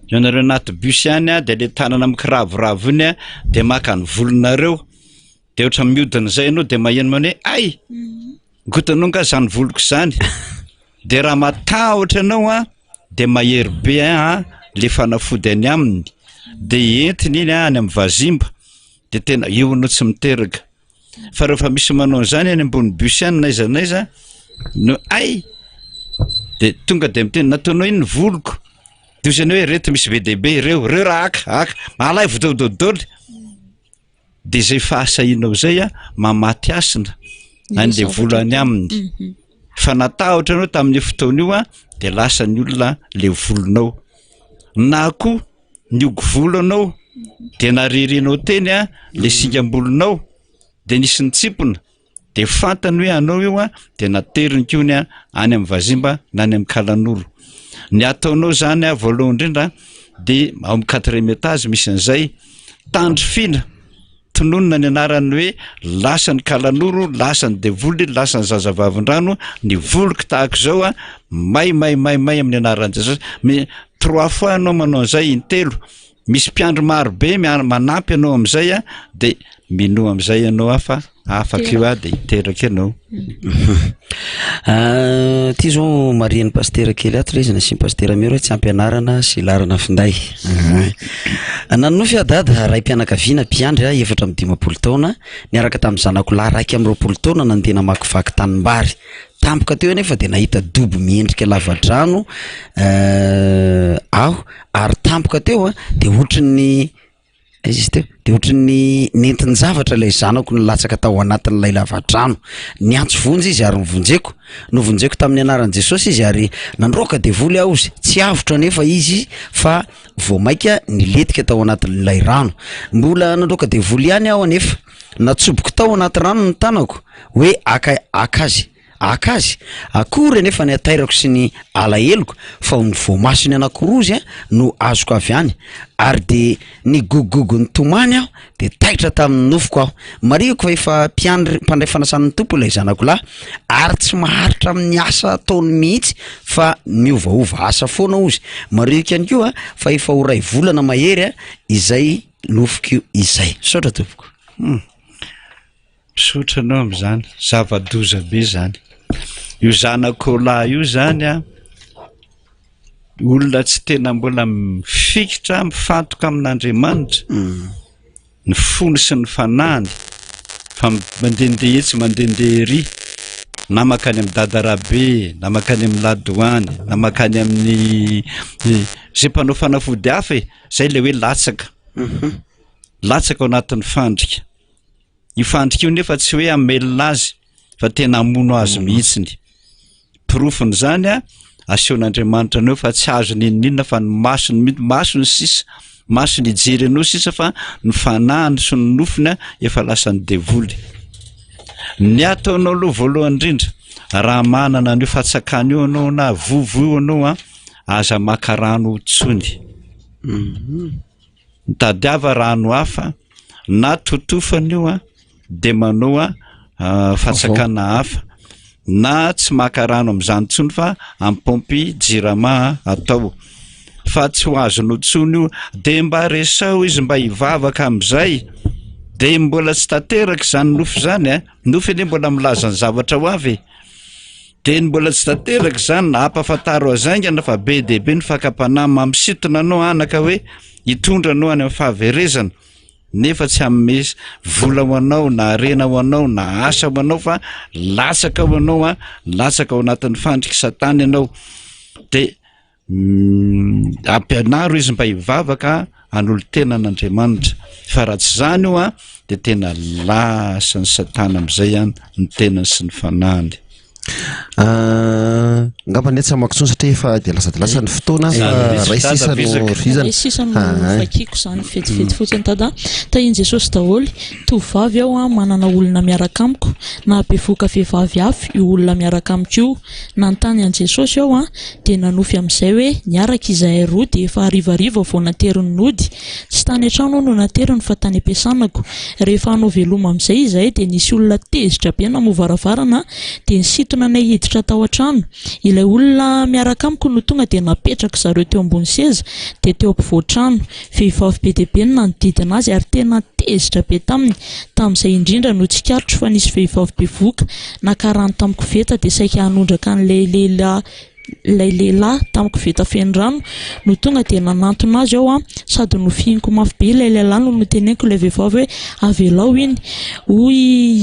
ianareo anaty bus ihany de le tanana mikiravoravo iny de maka ny volonareo de ohatra miodina zay ianao de maheno mane ay gotanao nga zany voloko zany de raha matahotra anao de mahery be le fanafody any aminy de entiny iny any amin'ny vazimba de tena eo anao tsy miteraka fa rehefa misy manao zany any ambony bus ihany naiza no ay de tonga de miteny nataonao iny ny voloko de zany hoe reto misy be dehibe reo raha aka malay vodododoly de zay fahasahinao zay mamaty asina any le volany aminy fa natahotra anao tamin'ny fotoana io de lasa ny olona le volonao na koa niogo volo anao de naririnao teny le singam-bolonao de nisy nitsipona de fantany hoe anao io de nateriny kony any amin'ny vazimba na any amin'ny kalan'olo ny ataonao zany a voalohany indrindra de ao amin'ny 4e étage misy an'izay tandrofina tononona ny anarany hoe lasany kalanoro lasany devoly lasany zazavavin-drano ny voloky tahaka zao a may amin'ny anaran'i Jesosy 3 fois anao manao an'izay intelo misy mpiandro maro be manampy anao am'izay a de mino am'izay anao afa afaka io a de hiteraka ianao ty zao marian'ny pasteur kely ato le izy na sy pasteur mero hoe tsy ampianarana sy larana finday nanofy adada ray mpianakaviana mpiandry efatra amby 10 taona niaraka tamin'ny zanako lahy raiky amby 20 taona nandena makivaky tanimbary tampoka teo nefa de nahita dobo miendrika lavadrano aho ary tampoka teo a de ohatrin'ny izy teo de ohatrin'ny nentin-javatra ilay zanako nilatsaka tao anatin'ilay lavadrano niantso vonjy izy ary novonjeko tamin'ny anaran'i Jesosy izy ary nandroaka devoly aho izy tsy avotra nefa izy fa vao maika niletika tao anatin'ilay rano mbola nandroaka devoly ihany aho anefa natsoboko tao anaty rano ny tanako hoe akazy akory nefa ny atairako sy ny alaheloko fa ny voamasony anankiroa izy no azoko avy any ary de ny gogogo ny tomany aho de taitra tamin'ny nofoko aho mariako fa efa mpandray fanasan'ny tompo ilay zanako lahy ary tsy maharitra amin'ny asa ataony mihitsy fa miovaova asa foana ozy mariako ihany koa fa efa ho ray volana mahery izay nofoko izay saotra tompoko sotra anao am'zany zava-doza be zany io zanako lahy io zany a olona tsy tena mbola mifikitra mifantoka amin'Andriamanitra ny fony sy ny fanahiny fa mandendeha etsy mandendeha ery na makany amin'ny dadarabe na makany amin'ny ladoany na makany amin'ny zay mpanao fanafody hafa zay le hoe latsaka latsaka ao anatin'ny fandrika io fandrika io nefa tsy hoe amelona azy fa tena amono azy mihitsiny profony zany a aseon'Andriamanitra anao fa tsy azo ninninna fa ny masony sisa masony ijery anao sisa fa ny fanahiny sy ny nofina efa lasany devoly ny ataonao aloha voalohany indrindra raha manana an'io fatsakany io anao na vovo io anao a aza maka rano tsony mitadiava rano hafa na totofana io a de manao a fatsakana hafa na tsy maka rano am'izany tsony fa ampompy jirama atao fa tsy ho azonao tsony io de mba resao izy mba hivavaka am'izay de mbola tsy tanteraka zany nofo zany a nofo ene mbola milaza ny zavatra ho avy de mbola tsy tanteraka zany na ampafantaro azaingana fa be dehibe ny fakapanahy mampisitona anao anaka hoe hitondra anao any amin'ny fahaverezana nefa tsy amin'ny vola ho anao na arena ho anao na asa ho anao fa latsaka ho anao a latsaka ao anatin'ny fandrika satany ianao de ampianaro izy mba hivavaka an'olo tena an'Andriamanitra fa raha tsy zany io a de tena lasa ny satana am'izay any ny tenany sy ny fanahiny ngamba ny tsy amakotsony satria efa de lasa ny fotoana ray sisa no fizana sisany vakiko zany fetifety fotsiny tada tahiny Jesosy daholo tovavy aho a manana olona miaraka amiko na bevoka vehivavy avy io olona miaraka amiko io nantany an Jesosy aho a de nanofy am'izay hoe niaraka izahay roa de efa arivariva vao nateriny nody tsy tany an-trano no nateriny fa tany ampiasanako rehefa anao veloma am'izay izahay de nisy olona tezitra be namovaravarana de nisitona nay hiditra tao an-trano ilay olona miaraka amiko no tonga de napetraka zareo teo ambony seza de teo ampovoan-trano vehivavy be dehibe no nanodidina azy ary tena tezitra be tamin'izay indrindra no tsy karotro fa nisy vehivavy bevoka nakarano tamiko veta de saika hanondraka an'ilay lehilahy tamiko veta fendrano no tonga de nanantona azy ao a sady no fihiniko mafy be ilay lehilahy no teneniko ilay vehivavy hoe avelao iny hoy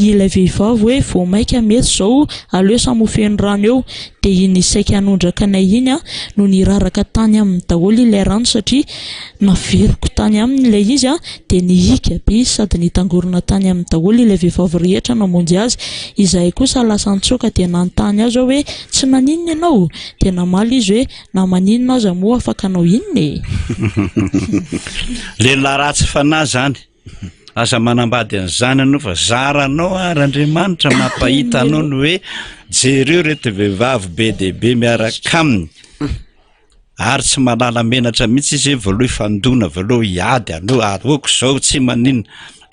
ilay vehivavy hoe vao maika mety zao aleo samy ho fendrano eo de iny saika hanondraka anay iny a no niraraka tany amin'ny daholo ilay rano satria naveriko tany aminy ilay izy a de nihika be izy sady nitangorona tany amin'ny daholo ilay vehivavy rehetra namonjy azy izahay kosa lasa nitsoaka de nanontany azy hoe tsy naninona ianao de namaly izy hoe na maninona aza moa afaka anao inona lehilahy ratsy fanahy zany aza manambady an'izany anao fa zaranao ary Andriamanitra mampahita anao no hoe jereo reto vehivavy be dehibe miaraka aminy ary tsy malala menatra mihitsy izy voaloha ifandona voaloha iady aroako zao tsy manina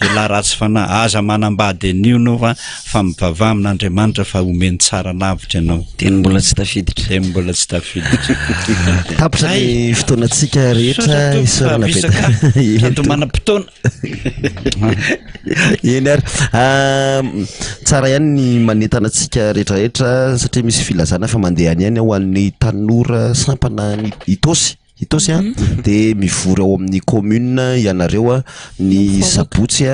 de la ratsy fanahy aza manambady an'io anao fa mivavaha amin'Andriamanitra fa omeny tsara lavitra ianao teny mbola tsy tafiditra teny mbola tsy tafiditra tapitra ny fotoanantsika rehetra isorana be manam-potoana eny ary tsara ihany ny manentana antsika rehetrarehetra satria misy filazana fa mandeha any ihany ho an'ny tanora sampana itosy de mivory ao amin'ny commune ianareo ny sabotsy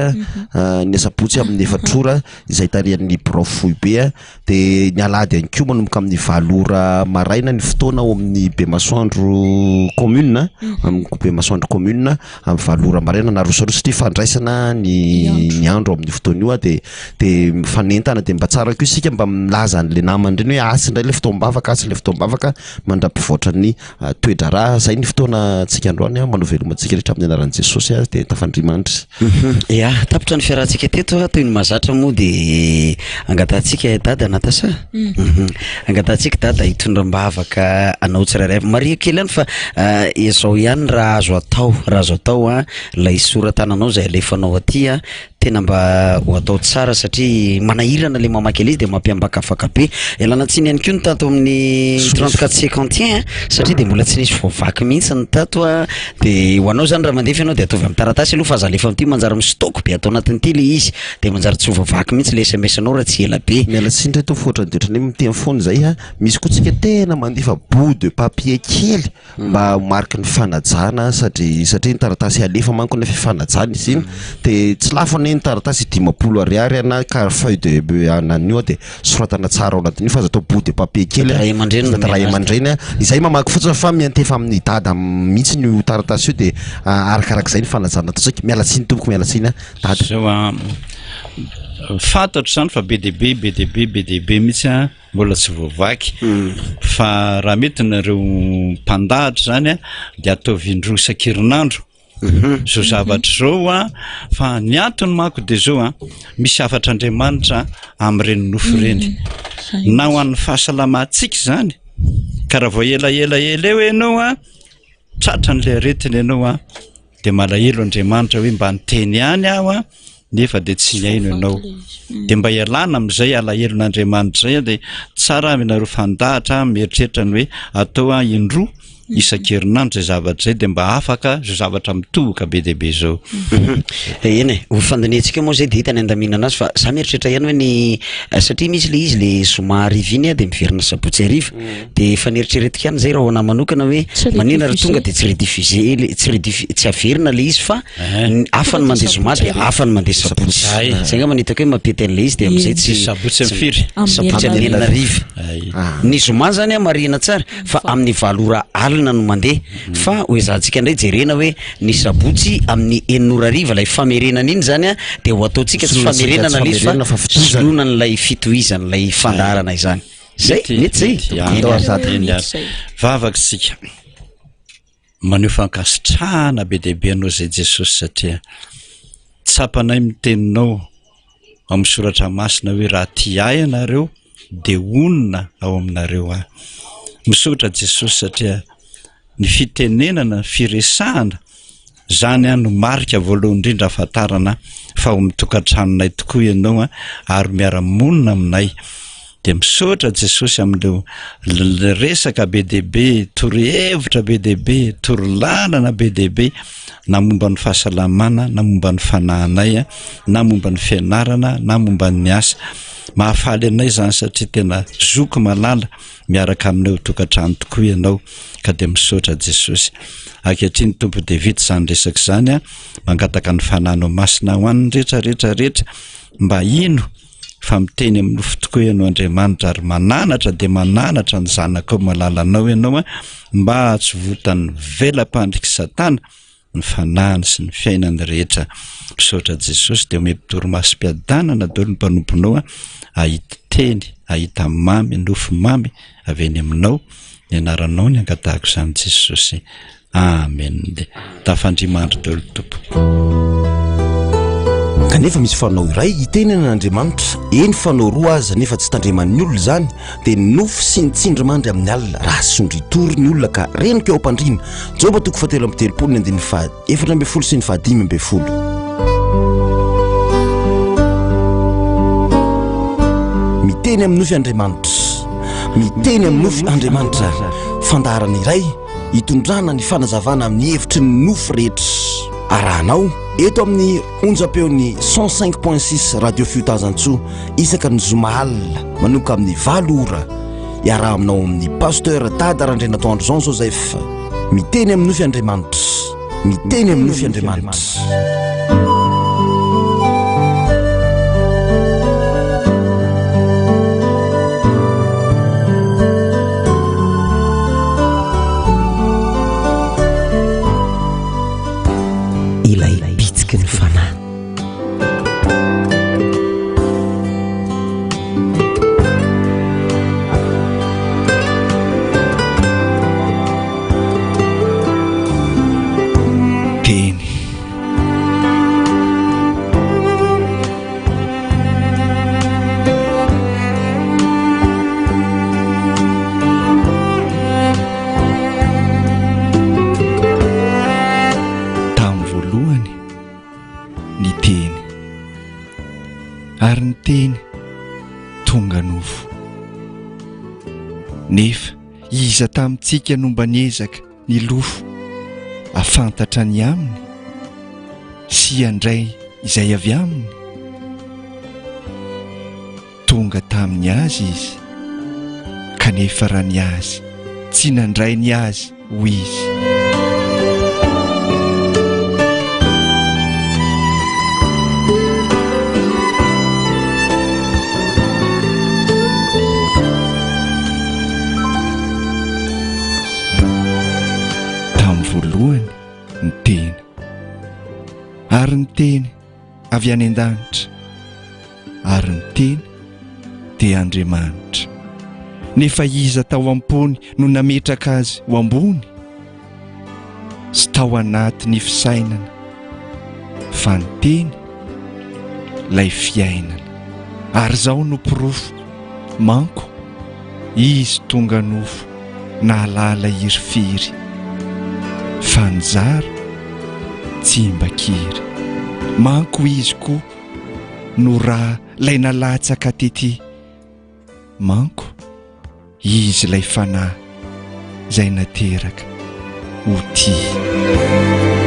ny sabotsy amin'ny efatrora izay tarihan'ny brofoy be de ny alady any koa manomboka amin'ny valora maraina ny fotoana ao amin'ny Bemasoandro commune amin'ny Bemasoandro commune amin'ny valora maraina narosarosa satria fandraisana ny andro amin'ny fotoana io de mifanentana de mba tsara koa isika mba milaza an'le namany reny hoe asy indray le fotoam-bavaka asy le fotoam-bavaka mandrapivoatra ny toedrara zay ny fotoana antsika androany manao velomantsika rehetra amin'ny anaran'i Jesosy de tafandriamanitra ya tapitra ny fiarahantsika teto toy ny mazatra moa de angatantsika dada natasa angatantsika dada hitondram-bavaka anao tsirairay Maria kely any fa izao ihany raha azo atao lay soratananao zay alefanao aty tena mba ho atao tsara satria manahirana le mamaky izy de mampiambaka afaka be elana tsiny ihany koa ny tato amin'ny 34-51 satria de mbola tsy nisy voavaky mihitsy ny tato de ho anao zany raha mandefa ianao de atovy amin'ny taratasy aloha fa aza alefa amty manjary mistock be atao anatin'ity le izy de manjary tsy voavaky mihitsy le SMS anao raha tsy ela be miala tsiny reto fotra ndeotrany miteny fony zay misy koa tsika tena mandefa bout de papier kely mba mariky ny fanajana satria ny taratasy alefa manko nefa fanajana izy iny de tsy lafa ny taratasy 10 ariary na ka feuille de ananio de soratana tsara ao anatin'io fa aza atao bout de papier kely raha aman-dreny izay mamaky fotsiny fa miantefa amin'ny dada mihitsy ny taratasy io de arakarak'izay ny fanajana atao tsika miala tsiny tompoko miala tsiny dada zao fantatro zany fa BDB mihitsy mbola tsy voavaky fa raha mety nareo mpandahatra zany de ataovy indroa isan-kerinandro zao zavatra zao fa ny antony manko de zao misy afatra Andriamanitra amin'ireny nofo reny na ho an'ny fahasalamantsika zany ka raha vao ela eo ianao tratra n'le aretina ianao de malahelo Andriamanitra hoe mba niteny ihany aho nefa de tsy haino ianao de mba ialana amin'izay alahelon'Andriamanitra zay de tsara aminareo fandahatra mieritreritra ny hoe atao indroa isan-kerinandro zay zavatra zay de mba afaka zay zavatra mitoboka be de be zao eny ho fandiniantsika moa zay de hitany andaminana azy fa za mieritreritra ihany hoe ny satria misy le izy le zoma ariva iny de miverina sabotsy ariva de efa nieritreretika ihany zay raha ho anahy manokana hoe manina raha tonga de tsy rediffuser tsy averina le izy fa afany mandeha zoma de afany mandeha sabotsy zay nga manitako hoe mampety an'le izy de am'izay tsy sabotsy am'firy sabotsy amin'ny enina ariva ny zoma zany marina tsara fa amin'ny valora alina no mandeha fa hoe zantsika ndray jerena hoe ny sabotsy amin'ny 900 lay famerenana iny zany de ho ataotsika tsy famerenana le fa solona n'lay fitohizana lay fandarana izany zay mety zay vavaka sika maneho fankasitrahana be dehibe anao zay Jesosy satria tsapanay miteninao amin'ny soratra masina hoe raha tiay anareo de onona ao aminareo misoratra Jesosy satria ny fitenenana firesahana zany no marika voalohany indrindra afatarana fa ho mitokantranonay tokoa ianao ary miara-monina aminay de misoratra Jesosy amin'ireo resaka be dehibe torohevitra be dehibe torolalana be dehibe na momba ny fahasalamana na momba ny fanahinay na momba ny fianarana na momba ny asa mahafaly anay zany satria tena zoko malala miaraka aminay ho tokantrano tokoa ianao ka de misaotra Jesosy ankehitriny tompo de vita zany resaka zany mangataka ny fananao masina ho an'ny rehetra mba ino fa miteny amin'ny nofo tokoa ianao Andriamanitra ary mananatra de mananatra ny zanakao malalanao ianao mba tsy votany velam-pandriky Satana ny fanahiny sy ny fiainany rehetra misaotra Jesosy de mepitoromasom-piadanana daholo ny mpanomponao ahita teny ahita mamy nofo mamy avy eny aminao ny anaranao ny angatahako izany Jesosy amen de tafandriamanitra daholo tompo kanefa misy fanao iray itenena n'Andriamanitra eny fanao roa aza nefa tsy tandreman'ny olona zany dia nofo sy ny tsindrimandry amin'ny alina raha sondritory ny olona ka reniko ao am-pandriana Joba 7:4 sy 5. Miteny amin'ny nofy Andriamanitra, miteny amin'ny nofy Andriamanitra, fandaharana iray hitondrana ny fanazavana amin'ny hevitry ny nofy rehetra arahanao eto amin'ny onjam-peon'ny 105.6 radio Fiotazantsoa isaka ny zoma alina manomboka amin'ny 7 ora iaraha aminao amin'ny pasteur Tady Randrenatoandro Jean Joseph miteny amin'ny nofy Andriamanitra, miteny amin'ny nofy Andriamanitra. Ilay bitsiky ny fanahy teny ary ny teny tonga nofo nefa iza tamintsika nomba niezaka ny lofo afantatra ny aminy sy andray izay avy aminy tonga tamin'ny azy izy kanefa raha ny azy tsy nandray ny azy ho izy voalohany ny teny ary ny teny avy any an-danitra ary ny teny dia Andriamanitra nefa iza tao am-pony no nametraka azy ho ambony sy tao anaty ny fisainana fa ny teny lay fiainana ary zao no pirofo manko izy tonga nofo nahalala iry firy fanjara tsy mbakiry manko izy koa no raha lay nalatsaka tety manko izy lay fanahy zay nateraka ho tia